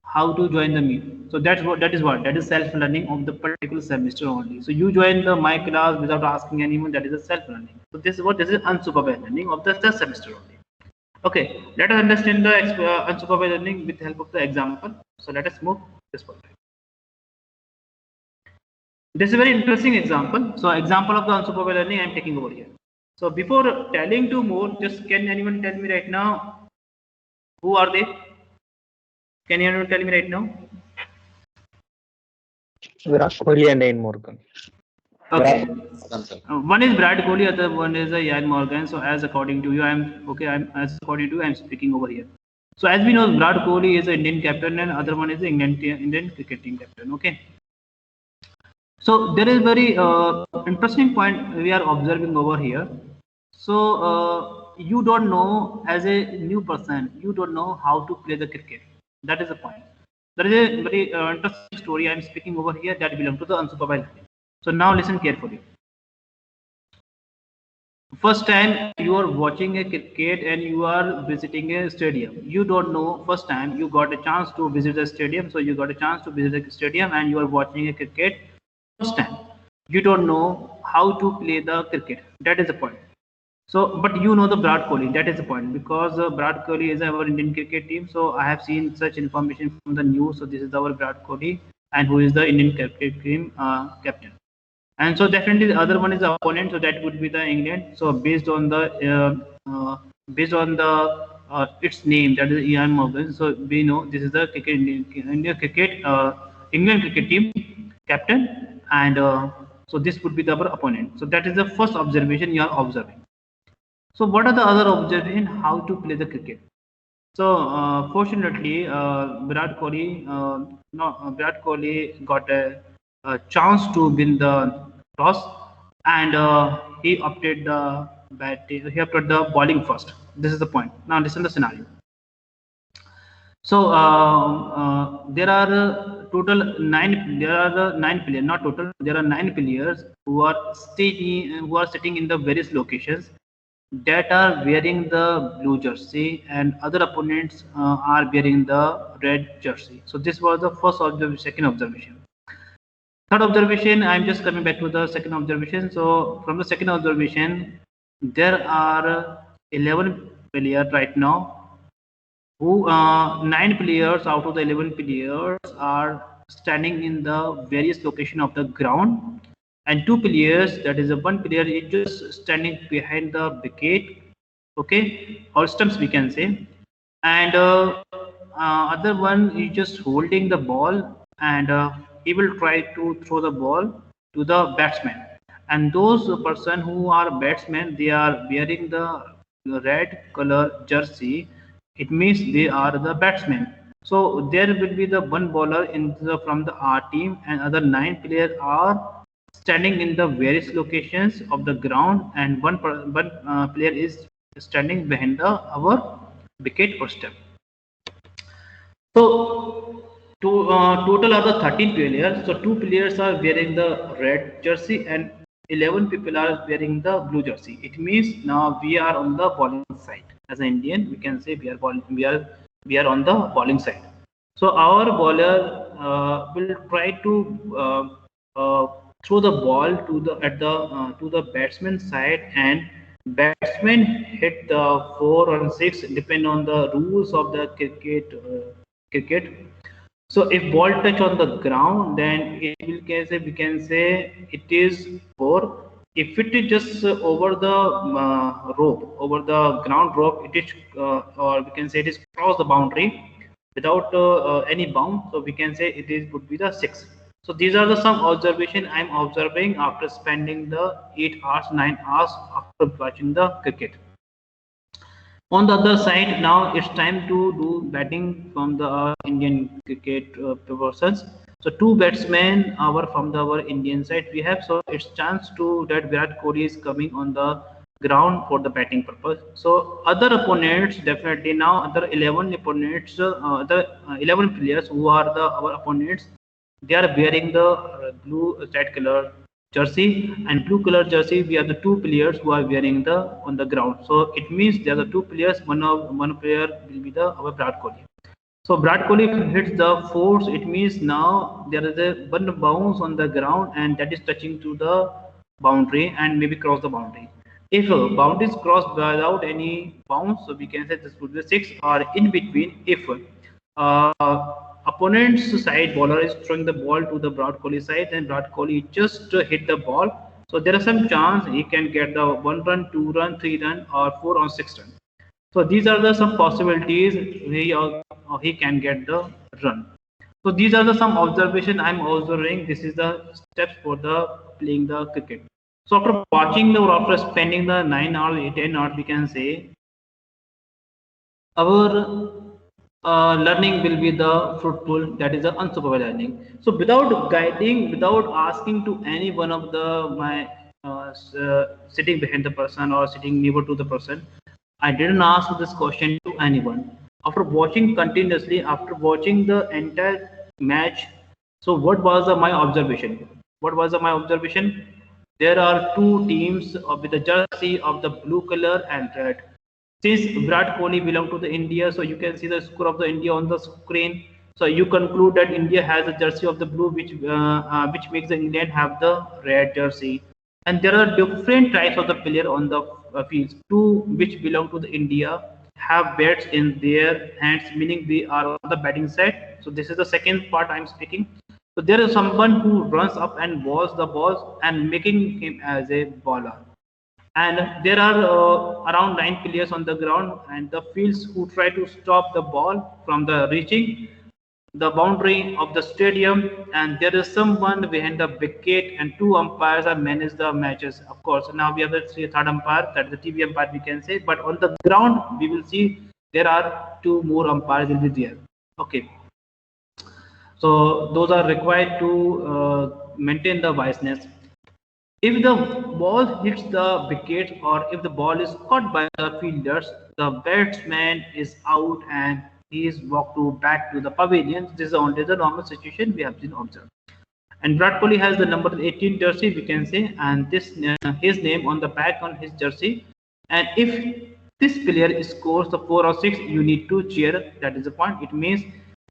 how to join the meet. So that is self-learning of the particular semester only. So you join the my class without asking anyone, that is a self-learning. So this is unsupervised learning of the third semester only. Okay, let us understand the unsupervised learning with the help of the example. So let us move this point. This is a very interesting example. So example of the unsupervised learning I am taking over here. So before telling to more, just can anyone tell me right now who are they? Can anyone tell me right now? Virat Kohli and Ian Morgan. Okay. One is Brad Kohli, other one is Ian Morgan. So as according to you, as according to you, I'm speaking over here. So as we know, Brad Kohli is an Indian captain and other one is the Indian cricket team captain. Okay. So there is very interesting point we are observing over here. So you don't know, as a new person, you don't know how to play the cricket. That is the point. There is a very interesting story I am speaking over here that belongs to the unsupervised. So now listen carefully. First time you are watching a cricket and you are visiting a stadium. You don't know, first time you got a chance to visit the stadium. So you got a chance to visit the stadium and you are watching a cricket. First time you don't know how to play the cricket. That is the point. So, but you know the Virat Kohli. That is the point, because Virat Kohli is our Indian cricket team. So I have seen such information from the news. So this is our Virat Kohli, and who is the Indian cricket team captain. And so definitely the other one is the opponent. So that would be the England. So based on the its name, that is Ian Morgan. So we know this is the cricket India cricket England cricket team captain, and so this would be the our opponent. So that is the first observation you are observing. So what are the other observation how to play the cricket? So fortunately, Virat Kohli got a chance to win the toss, and he opted the he opted the bowling first. This is the point. Now listen the scenario. So there are total nine. There are nine players, not total. There are nine players who are sitting in the various locations that are wearing the blue jersey, and other opponents are wearing the red jersey. So this was the first observation, second observation. Third observation, I'm just coming back to the second observation. So from the second observation, there are 11 players right now who 9 players out of the 11 players are standing in the various location of the ground, and 2 players, that is a one player is just standing behind the wicket, okay, or stumps we can say, and other one is just holding the ball, and he will try to throw the ball to the batsman, and those person who are batsmen, they are wearing the red color jersey. It means they are the batsmen. So there will be the one bowler from the our team, and other 9 players are standing in the various locations of the ground, and one player is standing behind the our wicket or step. So total are the 13 players. So 2 players are wearing the red jersey and 11 people are wearing the blue jersey. It means now we are on the bowling side. As an Indian, we can say we are on the bowling side. So our bowler will try to throw the ball to the batsman side, and batsman hit the 4 or 6 depend on the rules of the cricket. So if ball touch on the ground, then we can say it is 4. If it is just over the rope, over the ground rope, it is or we can say it is cross the boundary without any bound. So we can say it is would be the 6. So these are the some observation I am observing after spending the 8 hours, 9 hours after watching the cricket. On the other side, now it's time to do batting from the Indian cricket persons. So 2 batsmen are from our Indian side we have. So it's chance to that Virat Kohli is coming on the ground for the batting purpose. So other opponents definitely now other 11 opponents, other 11 players who are our opponents, they are wearing the blue red color jersey, and blue color jersey we are the 2 players who are wearing the on the ground. So it means there are the 2 players, one player will be the our Virat Kohli. So Virat Kohli hits the force, it means now there is a one bounce on the ground and that is touching to the boundary and maybe cross the boundary. If boundary is crossed without any bounce, so we can say this would be 6, or in between if opponent's side bowler is throwing the ball to the Virat Kohli side, then Virat Kohli just hit the ball. So there is some chance he can get the 1 run, 2 run, 3 run, or 4 or 6 run. So these are the some possibilities he can get the run. So these are the some observation I'm observing. This is the steps for the playing the cricket. So after watching the or after spending the 9 hours, 10 hours, we can say our learning will be the fruitful, that is the unsupervised learning. So without guiding, without asking to any one of the my sitting behind the person or sitting near to the person, I didn't ask this question to anyone. After watching continuously, after watching the entire match, so what was my observation? What was my observation? There are two teams with the jersey of the blue color and red. Since Virat Kohli belong to the India, so you can see the score of the India on the screen. So you conclude that India has a jersey of the blue, which makes the England have the red jersey. And there are different types of the player on the fields. Two which belong to the India have bats in their hands, meaning they are on the batting side. So this is the second part I'm speaking. So there is someone who runs up and balls the balls and making him as a bowler. And there are around 9 players on the ground, and the fields who try to stop the ball from the reaching the boundary of the stadium. And there is someone behind the wicket, and two umpires are manage the matches. Of course, now we have the third umpire, that is the TV umpire, we can say. But on the ground, we will see there are two more umpires will be there. Okay, so those are required to maintain the wiseness. If the ball hits the wicket or if the ball is caught by the fielders, the batsman is out and he is walked to back to the pavilion. This is only the normal situation we have been observed. And Virat Kohli has the number 18 jersey, we can say, and this his name on the back on his jersey. And if this player scores the 4 or 6, you need to cheer. That is the point. It means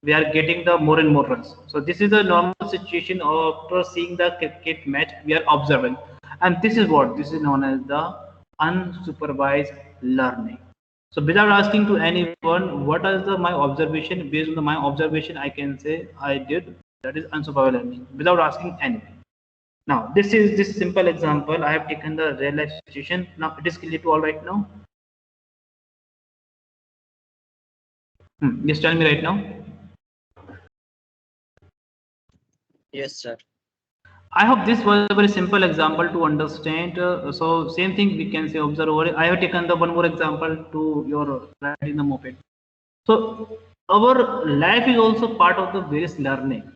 we are getting the more and more runs. So this is a normal situation after seeing the cricket match we are observing, and this is what this is known as the unsupervised learning. So without asking to anyone, what is my observation? Based on my observation, I can say I did. That is unsupervised learning without asking anything. Now this simple example. I have taken the real life situation. Now it is clear to all right now. Just tell me right now. Yes, sir. I hope this was a very simple example to understand. So same thing we can say observe over. I have taken the one more example to your riding the moped. So our life is also part of the various learning,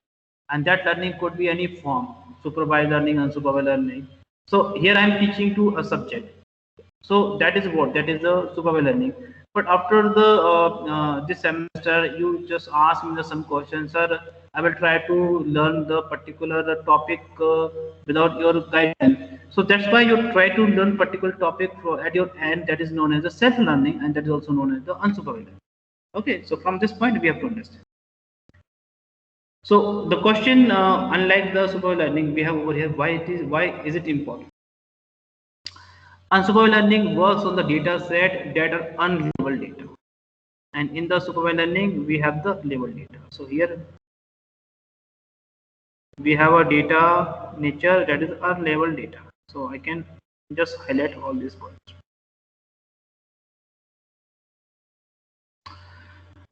and that learning could be any form: supervised learning, unsupervised learning. So here I am teaching to a subject. So that is what that is the supervised learning. But after the this semester, you just ask me some questions, sir. I will try to learn the particular topic without your guidance. So that's why you try to learn particular topic at your end. That is known as the self-learning, and that is also known as the unsupervised learning. Okay, so from this point we have to understand. So the question, unlike the supervised learning, we have over here why is it important? Unsupervised learning works on the data set that are unlabeled data, and in the supervised learning we have the labeled data. So here we have a data nature that is unlabeled data. So I can just highlight all these points.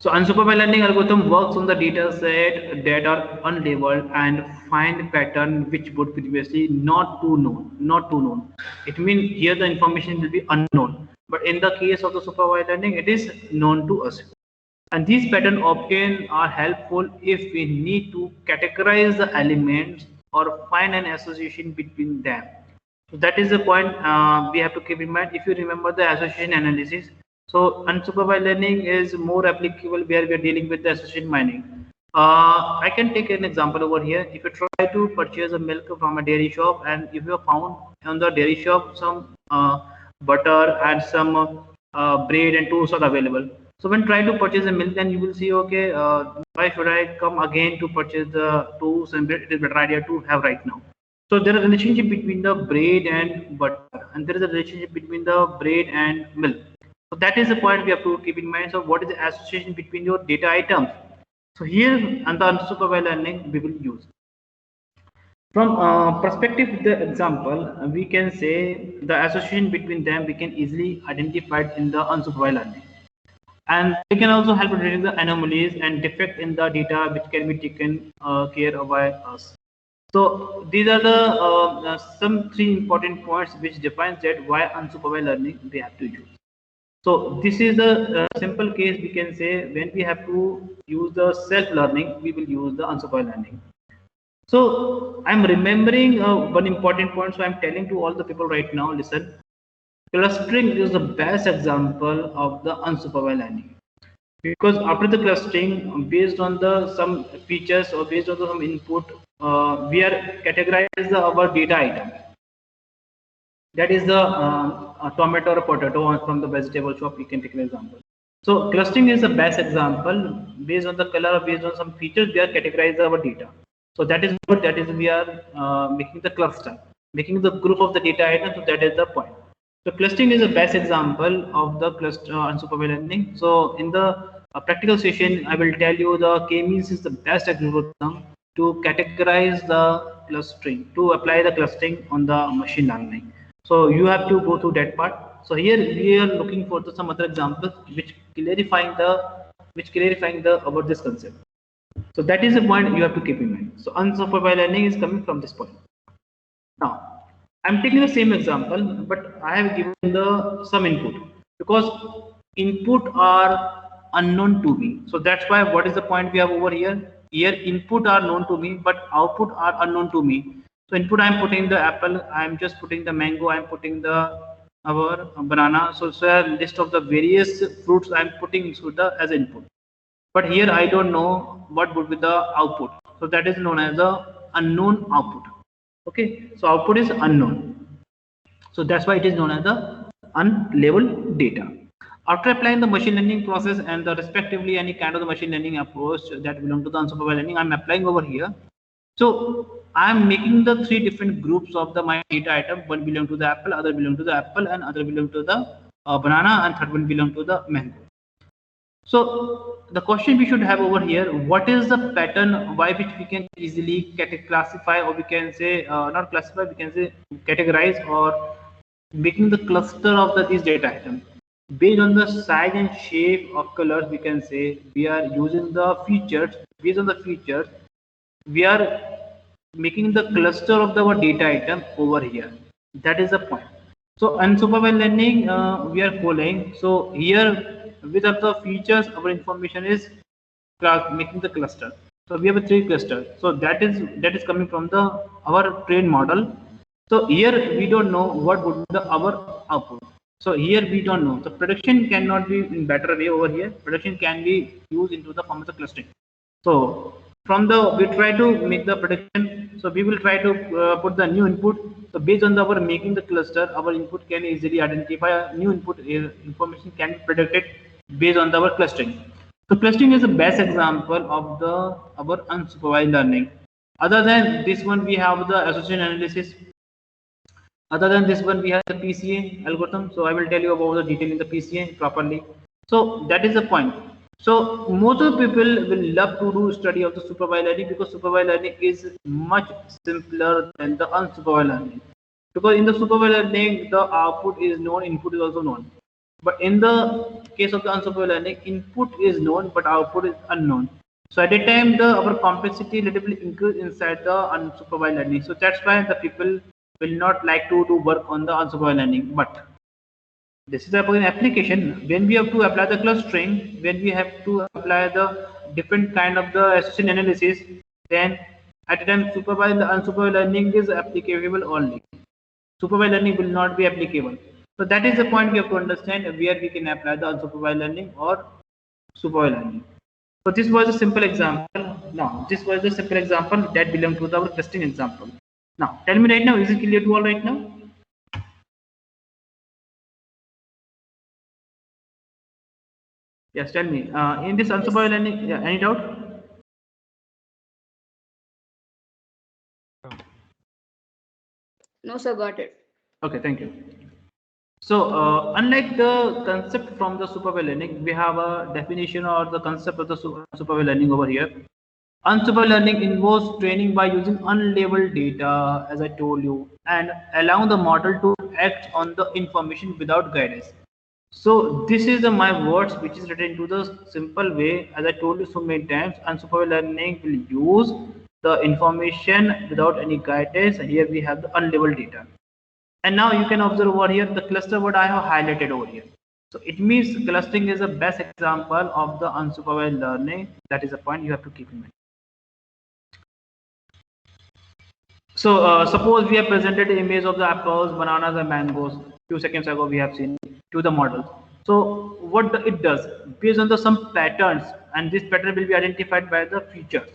So unsupervised learning algorithm works on the data set that are unlabeled and find pattern which would previously not too known. It means here the information will be unknown, but in the case of the supervised learning, it is known to us. And these patterns often are helpful if we need to categorize the elements or find an association between them. So that is the point we have to keep in mind. If you remember the association analysis, so unsupervised learning is more applicable where we are dealing with the association mining. I can take an example over here. If you try to purchase a milk from a dairy shop, and if you found on the dairy shop some butter and some bread and toast are available. So when try to purchase the milk, then you will see, okay, why should I come again to purchase the toast and bread? It is better idea to have right now. So there is a relationship between the bread and butter, and there is a relationship between the bread and milk. So that is the point we have to keep in mind. So what is the association between your data items? So here and the unsupervised learning we will use. From perspective of the example, we can say the association between them we can easily identify in the unsupervised learning. And we can also help detect the anomalies and defect in the data which can be taken care of by us. So these are the some 3 important points which defines that why unsupervised learning we have to use. So this is the simple case we can say when we have to use the self-learning, we will use the unsupervised learning. So I'm remembering one important point. So I'm telling to all the people right now, listen, clustering is the best example of the unsupervised learning. Because after the clustering, based on the some features or based on the some input, we are categorize our data item. That is the a tomato or potato from the vegetable shop. You can take an example. So clustering is the best example. Based on the color, based on some features, we are categorize our data. So that is what that is we are making the cluster, making the group of the data items. So that is the point. So clustering is the best example of the cluster unsupervised learning. So in the practical session, I will tell you the k-means is the best algorithm to categorize the clustering, to apply the clustering on the machine learning. So you have to go through that part. So here we are looking for some other examples which clarifying the about this concept. So that is the point you have to keep in mind. So unsupervised learning is coming from this point. Now I'm taking the same example, but I have given the some input because input are unknown to me. So that's why what is the point we have over here? Here input are known to me, but output are unknown to me. So input I'm putting the apple, I'm just putting the mango, I'm putting the our banana. So a list of the various fruits I'm putting into the as input. But here I don't know what would be the output. So that is known as the unknown output. Okay, so output is unknown. So that's why it is known as the unlabeled data. After applying the machine learning process and the respectively any kind of the machine learning approach that belong to the unsupervised learning, I'm applying over here. So I'm making the three different groups of the my data item. One belong to the apple, other belong to the apple, and other belong to the banana, and third one belong to the mango. So the question we should have over here, what is the pattern by which we can easily classify, or we can say not classify, we can say categorize or making the cluster of these data items. Based on the size and shape of colors, we can say we are using the features. Based on the features, we are making the cluster of the our data item over here. That is the point. So unsupervised learning we are following. So here with the features, our information is making the cluster. So we have a three cluster. So that is coming from the our train model. So here we don't know what would be the our output. So here we don't know. The prediction cannot be in better way over here. Prediction can be used into the form of the clustering. So from the we try to make the prediction. So we will try to put the new input. So based on our making the cluster, our input can easily identify a new input information can be predicted based on our clustering. So clustering is the best example of the our unsupervised learning. Other than this one, we have the association analysis. Other than this one, we have the PCA algorithm. So I will tell you about the detail in the PCA properly. So that is the point. So most of the people will love to do study of the supervised learning because supervised learning is much simpler than the unsupervised learning. Because in the supervised learning, the output is known, input is also known. But in the case of the unsupervised learning, input is known, but output is unknown. So at a time, our complexity little bit increase inside the unsupervised learning. So that's why the people will not like to do work on the unsupervised learning. But this is about an application. When we have to apply the clustering, when we have to apply the different kind of the association analysis, then at a time supervised unsupervised learning is applicable only. Supervised learning will not be applicable. So that is the point we have to understand where we can apply the unsupervised learning or supervised learning. So this was a simple example. Now this was the simple example that belongs to our clustering example. Now tell me right now, is it clear to all right now? Yes, tell me. In this unsupervised learning, yeah, any doubt? No, sir, got it. Okay, thank you. So, unlike the concept from the supervised learning, we have a definition or the concept of the supervised learning over here. Unsupervised learning involves training by using unlabeled data, as I told you, and allowing the model to act on the information without guidance. So this is my words which is written into the simple way, as I told you so many times. Unsupervised learning will use the information without any guidance. Here we have the unlabeled data. And now you can observe over here the cluster what I have highlighted over here. So it means clustering is the best example of the unsupervised learning. That is a point you have to keep in mind. So suppose we have presented the image of the apples, bananas and mangoes. Few seconds ago we have seen to the model. So what it does, based on the some patterns, and this pattern will be identified by the features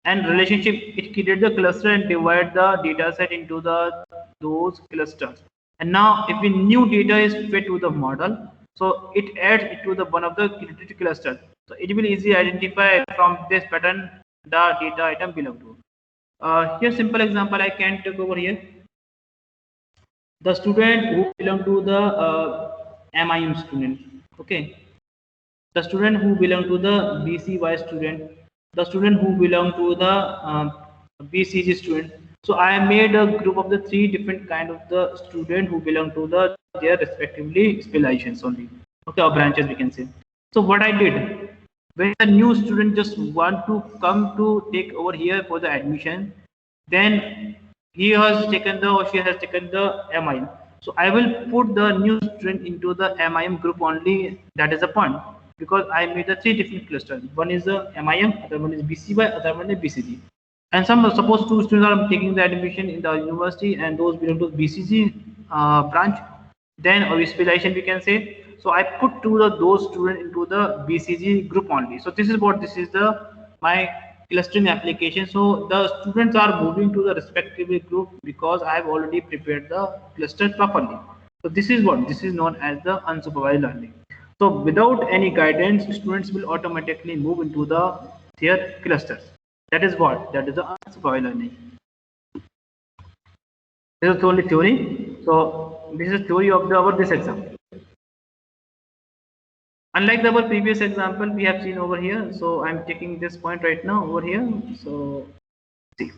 and relationship, it created the cluster and divide the data set into those clusters. And now if the new data is fed to the model, so it adds it to the one of the created clusters. So it will easily identify from this pattern the data item belong to. Here simple example I can take over here. The student who belong to the MIM student, okay. The student who belong to the BCY student, the student who belong to the BCG student. So I made a group of the three different kind of the student who belong to their respectively specializations only, okay, or branches we can say. So what I did, when a new student just want to come to take over here for the admission, then he has taken the or she has taken the MIM. So I will put the new student into the MIM group only. That is the point, because I made the three different clusters. One is the MIM, other one is BCY, other one is BCG. And some suppose two students are taking the admission in the university and those belong to BCG branch, then or specialization we can say. So I put those students into the BCG group only. So this is what this is the my clustering application. So the students are moving to the respective group because I have already prepared the cluster properly. So this is what this is known as the unsupervised learning. So without any guidance, students will automatically move into their clusters. That is what that is the unsupervised learning. This is only theory. So this is theory of this example. Unlike our previous example we have seen over here, so I'm taking this point right now over here. So see,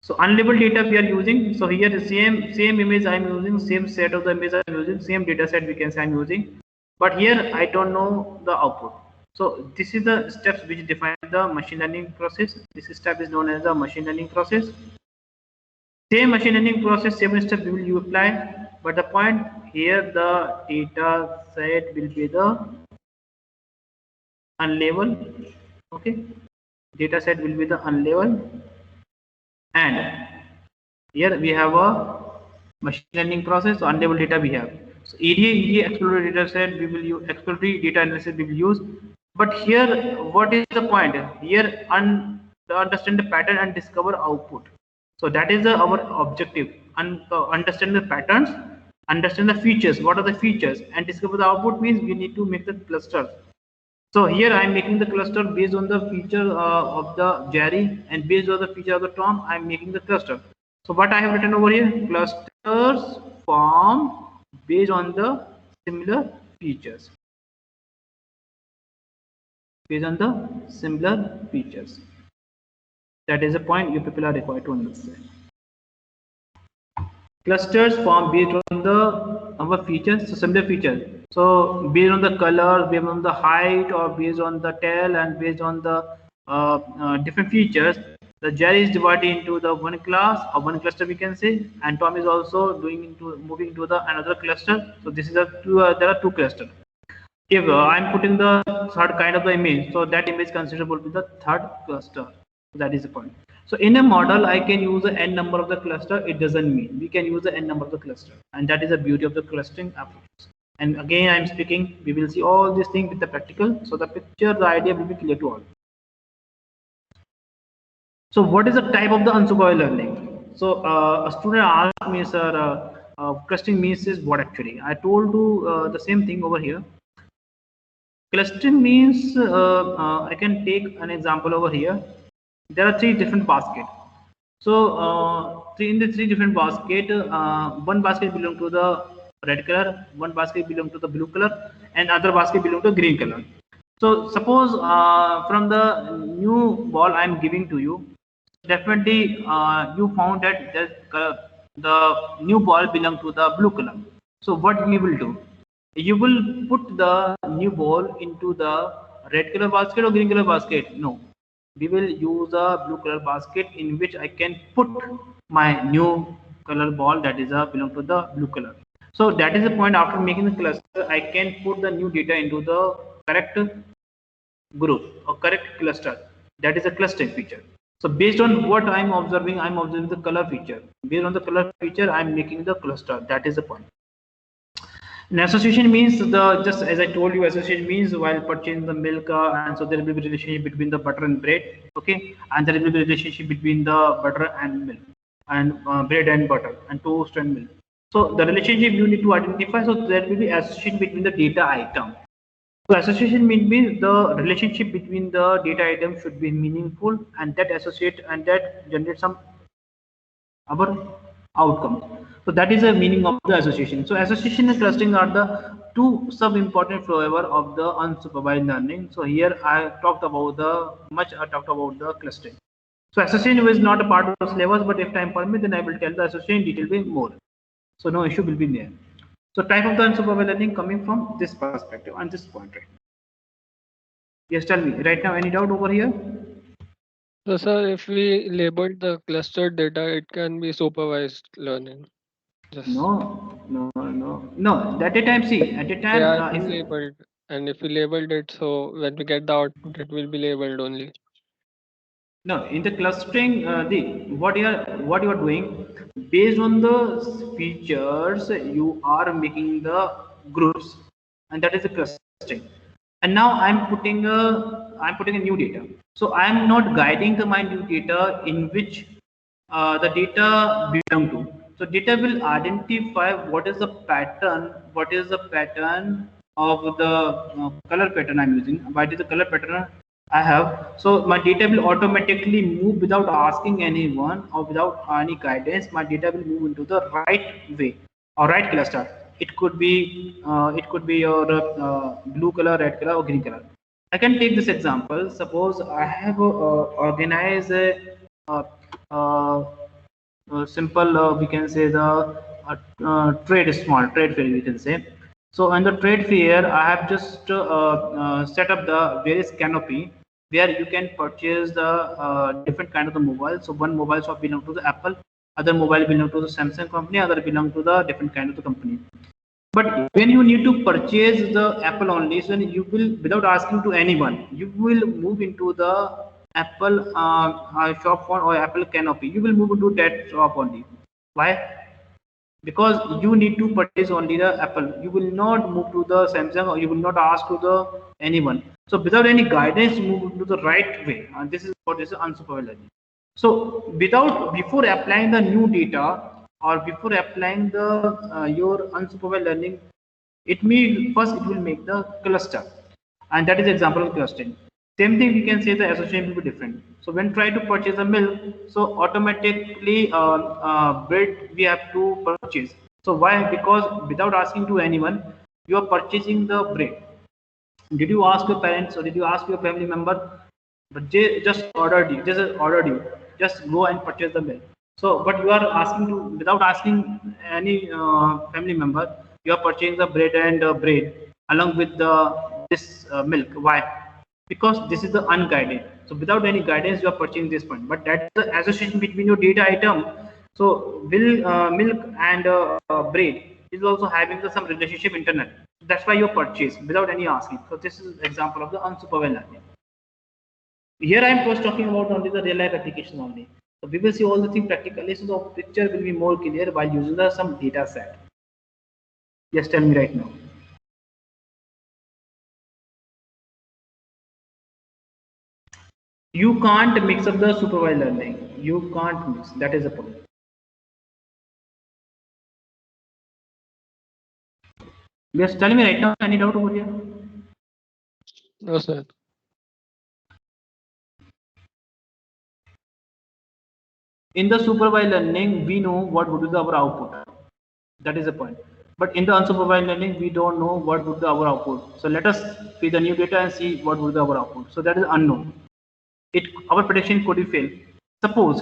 so unlabeled data we are using. So here the same image I'm using, same set of the image I'm using, same data set we can say I'm using, but here I don't know the output. So this is the steps which define the machine learning process. This step is known as the machine learning process. Same machine learning process, 7 steps will you apply, but the point here the data set will be the unlabeled, okay. Data set will be the unlabeled, and here we have a machine learning process. So unlabeled data we have. So EDA exploratory data set we will use, exploratory data analysis we will use. But here what is the point? Here to understand the pattern and discover output. So that is our objective, understand the patterns, understand the features, what are the features, and discover the output means we need to make the clusters. So here I am making the cluster based on the feature of the Jerry, and based on the feature of the Tom I am making the cluster. So what I have written over here, clusters form based on the similar features. Based on the similar features. That is a point you people are required to understand. Clusters form based on our features, so similar features. So based on the color, based on the height, or based on the tail, and based on the different features, the Jerry is divided into the one class or one cluster we can say, and Tom is also moving to the another cluster. So this is there are two clusters. If I'm putting the third kind of the image, so that image considerable with the third cluster. That is the point. So in a model, I can use the n number of the cluster. It doesn't mean we can use the n number of the cluster, and that is the beauty of the clustering approach. And again, I'm speaking. We will see all these things with the practical. So the picture, the idea will be clear to all. So what is the type of the unsupervised learning? So a student asked me, sir, clustering means is what actually? I told you the same thing over here. Clustering means I can take an example over here. There are three different baskets. So in the three different basket, one basket belong to the red color, one basket belong to the blue color, and other basket belong to green color. So suppose from the new ball I am giving to you, definitely you found that the new ball belong to the blue color. So what we will do? You will put the new ball into the red color basket or green color basket? No, we will use a blue color basket in which I can put my new color ball that is belong to the blue color. So that is the point. After making the cluster, I can put the new data into the correct group or correct cluster. That is a clustering feature. So based on what I'm observing the color feature. Based on the color feature, I'm making the cluster. That is the point. And association means the, just as I told you, association means while purchasing the milk, and so there will be relationship between the butter and bread, okay, and there will be relationship between the butter and milk, and bread and butter, and toast and milk. So the relationship you need to identify. So there will be association between the data item. So association means the relationship between the data items should be meaningful, and that associate and that generates some our outcomes. So that is the meaning of the association. So association and clustering are the two sub-important flavor of the unsupervised learning. So here I talked about the clustering. So association is not a part of the syllabus, but if time permits, then I will tell the association detail way more. So no issue will be there. So type of the unsupervised learning coming from this perspective and this point, right? Yes, tell me right now. Any doubt over here? So, sir, if we labeled the clustered data, it can be supervised learning. Just No. At the time, see, at the they time, are unlabeled, and if we labeled it, so when we get the output, it will be labeled only. no, in the clustering, what you are doing based on the features, you are making the groups, and that is the clustering. And now I'm putting a new data. So I'm not guiding my new data in which the data belong to. So data will identify what is the pattern of the color pattern I'm using. What is the color pattern I have? So my data will automatically move without asking anyone or without any guidance. My data will move into the right way or right cluster. It could be your blue color, red color, or green color. I can take this example. Suppose I have organized a, uh, simple, we can say the small trade fair, we can say. So in the trade fair, I have just set up the various canopy where you can purchase the different kind of the mobile. So one mobile shop belong to the Apple, other mobile belong to the Samsung company, other belong to the different kind of the company. But when you need to purchase the Apple only, so you will, without asking to anyone, you will move into the Apple shop phone or Apple canopy. You will move into that shop only. Why? Because you need to purchase only the Apple. You will not move to the Samsung, or you will not ask to the anyone. So without any guidance, you move to the right way, and this is what is unsupervised learning. So before applying the new data, or before applying the your unsupervised learning, it will make the cluster, and that is example of clustering. Same thing we can say the association will be different. So when try to purchase the milk, so automatically bread we have to purchase. So why? Because without asking to anyone, you are purchasing the bread. Did you ask your parents or did you ask your family member? But they just ordered you. Just go and purchase the milk. So, but you are asking to, without asking any family member, you are purchasing the bread along with this milk. Why? Because this is the unguided. So without any guidance, you are purchasing this point. But that's the association between your data item. So will milk and bread is also having some relationship internal. That's why you purchase without any asking. So this is example of the unsupervised learning. Here I am first talking about only the real life application only. So we will see all the things practically. So the picture will be more clear while using some data set. Yes, tell me right now. You can't mix up the supervised learning. You can't mix. That is the point. Yes, tell me right now. Any doubt over here? No, sir. In the supervised learning, we know what would be our output. That is the point. But in the unsupervised learning, we don't know what would be our output. So let us feed the new data and see what would be our output. So that is unknown. Our prediction could be fail. Suppose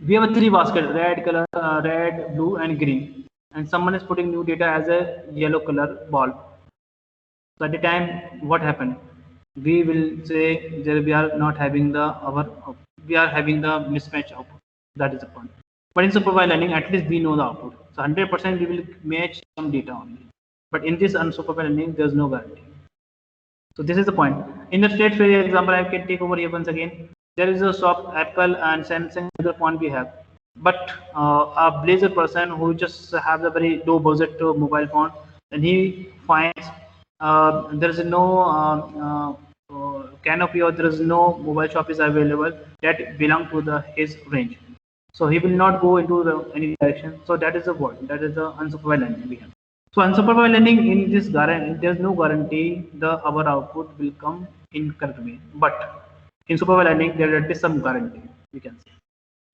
we have a three basket: red color, red, blue, and green, and someone is putting new data as a yellow color ball. So at the time, what happened? We will say that we are not having we are having the mismatch output. That is the point. But in supervised learning, at least we know the output. So 100% we will match some data only. But in this unsupervised learning, there's no guarantee. So this is the point. In the state failure example, I can take over here once again. There is a shop, Apple and Samsung, other phone we have. But a blazer person who just have a very low budget mobile phone, and he finds there is no canopy or there is no mobile shop is available that belong to the his range. So he will not go into any direction. So that is the what? That is the unsupervised learning we have. So unsupervised learning in this guarantee, there's no guarantee the our output will come in correct way. But in supervised learning, there is some guarantee we can say.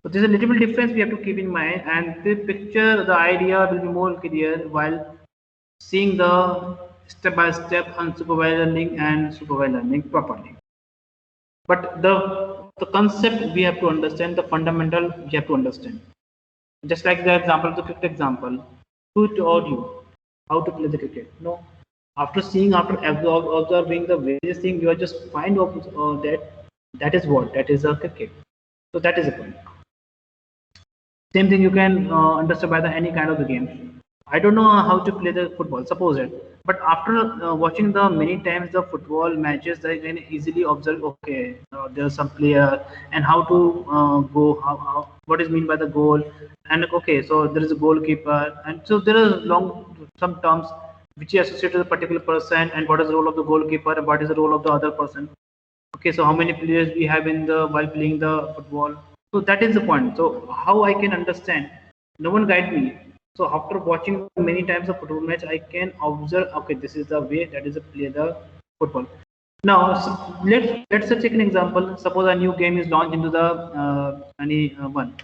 So there's a little bit difference we have to keep in mind, and the picture, the idea will be more clear while seeing the step-by-step unsupervised learning and supervised learning properly. But the concept we have to understand, the fundamental we have to understand. Just like the example, the cricket example, who taught you how to play the cricket? No. After seeing, after observing the various things, you are just find out that is what? That is a cricket. So that is the point. Same thing you can understand by the any kind of the game. I don't know how to play the football, suppose it. But after watching the many times the football matches, I can easily observe. Okay, there's some player and how to go. How what is mean by the goal? And okay, so there is a goalkeeper, and so there are some terms which is associated with a particular person, and what is the role of the goalkeeper, and what is the role of the other person. Okay, so how many players we have in the while playing the football? So that is the point. So how I can understand? No one guide me. So after watching many times a football match, I can observe. Okay, this is the way that is a play the football. Now so let's take an example. Suppose a new game is launched into the any one.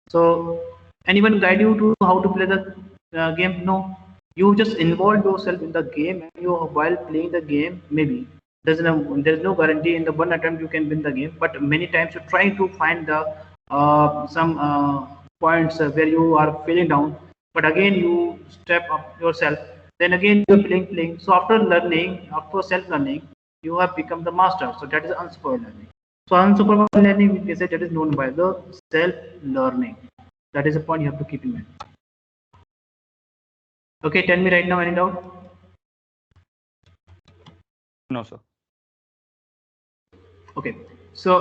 So anyone guide you to how to play the game? No. You just involve yourself in the game, and you while playing the game maybe there's no guarantee in the one attempt you can win the game, but many times you're trying to find the some points where you are feeling down, but again you step up yourself, then again you're playing. So after learning, after self-learning, you have become the master. So that is unsupervised learning. So unsupervised learning, we can say that is known by the self-learning. That is a point you have to keep in mind. Okay, tell me right now, any doubt? No, sir. Okay, so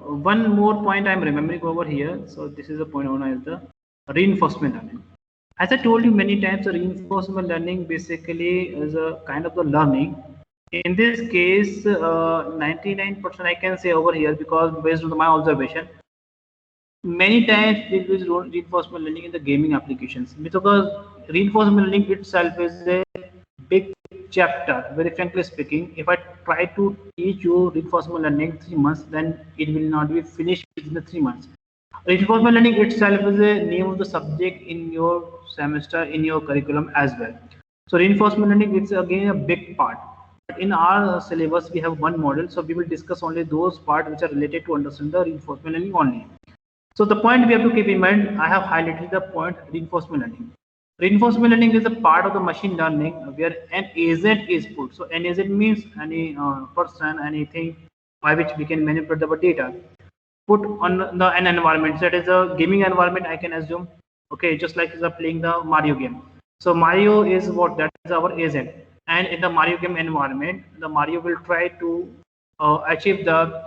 one more point I'm remembering over here. So this is the point known as the reinforcement learning. As I told you many times, the reinforcement learning basically is a kind of the learning. In this case, 99% I can say over here, because based on my observation, many times we use reinforcement learning in the gaming applications, because reinforcement learning itself is a big chapter. Very frankly speaking, if I try to teach you reinforcement learning 3 months, then it will not be finished within the 3 months. Reinforcement learning itself is a name of the subject in your semester, in your curriculum as well. So reinforcement learning is again a big part. But in our syllabus, we have one module, so we will discuss only those parts which are related to understand the reinforcement learning only. So the point we have to keep in mind, I have highlighted the point reinforcement learning. Reinforcement learning is a part of the machine learning where an agent is put. So an agent means any person, anything by which we can manipulate our data, put on an environment. So that is a gaming environment, I can assume. Okay, just like playing the Mario game. So Mario is what? That is our agent. And in the Mario game environment, the Mario will try to achieve the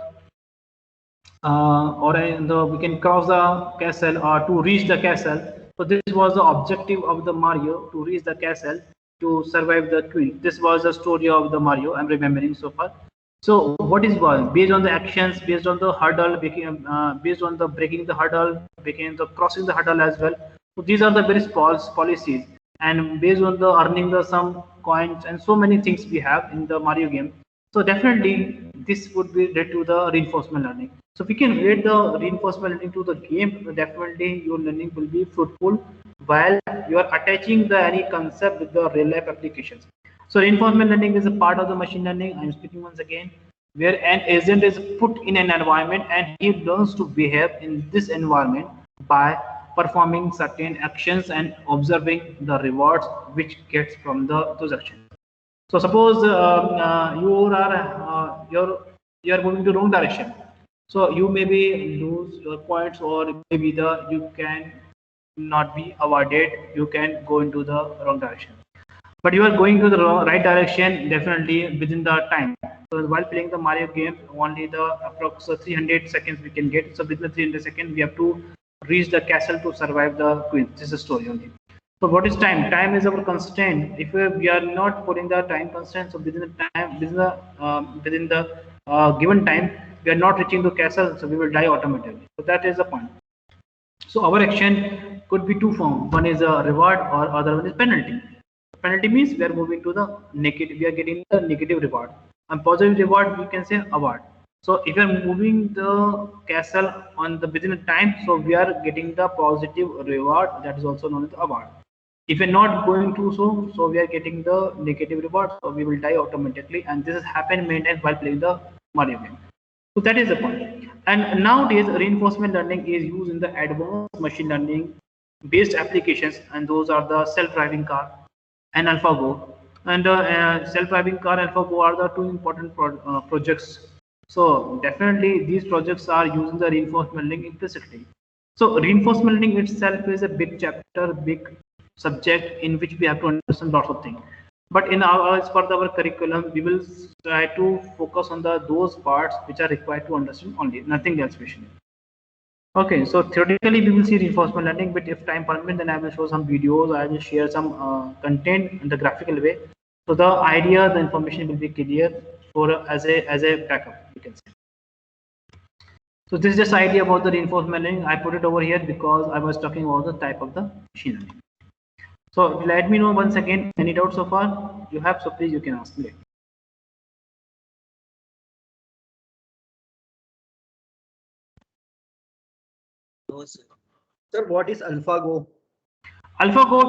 we can cross the castle or to reach the castle. So this was the objective of the Mario, to reach the castle to survive the queen. This was the story of the Mario, I'm remembering so far. So what is was based on the actions, based on the hurdle, based on the breaking the hurdle, became the crossing the hurdle as well. So these are the various policies, and based on the earning the some coins and so many things we have in the Mario game. So definitely this would be related to the reinforcement learning. So if we can relate the reinforcement learning to the game, definitely your learning will be fruitful while you are attaching the any concept with the real life applications. So reinforcement learning is a part of the machine learning. I'm speaking once again, where an agent is put in an environment and he learns to behave in this environment by performing certain actions and observing the rewards which gets from those actions. So suppose you are moving to wrong direction. So you maybe lose your points, or maybe you can not be awarded. You can go into the wrong direction. But you are going to the right direction definitely within the time. So while playing the Mario game, only the approx 300 seconds we can get. So within the 300 seconds, we have to reach the castle to survive the queen. This is a story only. So what is time? Time is our constraint. If we are not putting the time constraint, so within the time, within the given time, we are not reaching the castle, so we will die automatically. So that is the point. So our action could be two form. One is a reward, or other one is penalty. Penalty means we are moving to the negative. We are getting the negative reward. And positive reward we can say award. So if you are moving the castle on the within a time, so we are getting the positive reward, that is also known as award. If you're not going to so we are getting the negative reward, so we will die automatically. And this has happened many times while playing the Mario game. So that is the point. And nowadays, reinforcement learning is used in the advanced machine learning based applications, and those are the self-driving car and AlphaGo. And self-driving car and AlphaGo are the two important projects. So definitely, these projects are using the reinforcement learning implicitly. So reinforcement learning itself is a big chapter, big subject in which we have to understand lots of things. But in our as part of our curriculum, we will try to focus on those parts which are required to understand only, nothing else especially. Okay, so theoretically we will see reinforcement learning, but if time permits, then I will show some videos. I will share some content in the graphical way. So the idea, the information will be clear for as a backup, you can say. So this is just idea about the reinforcement learning. I put it over here because I was talking about the type of the machine learning. So let me know once again, any doubts so far you have, so please you can ask me. No, sir. Sir, what is AlphaGo? AlphaGo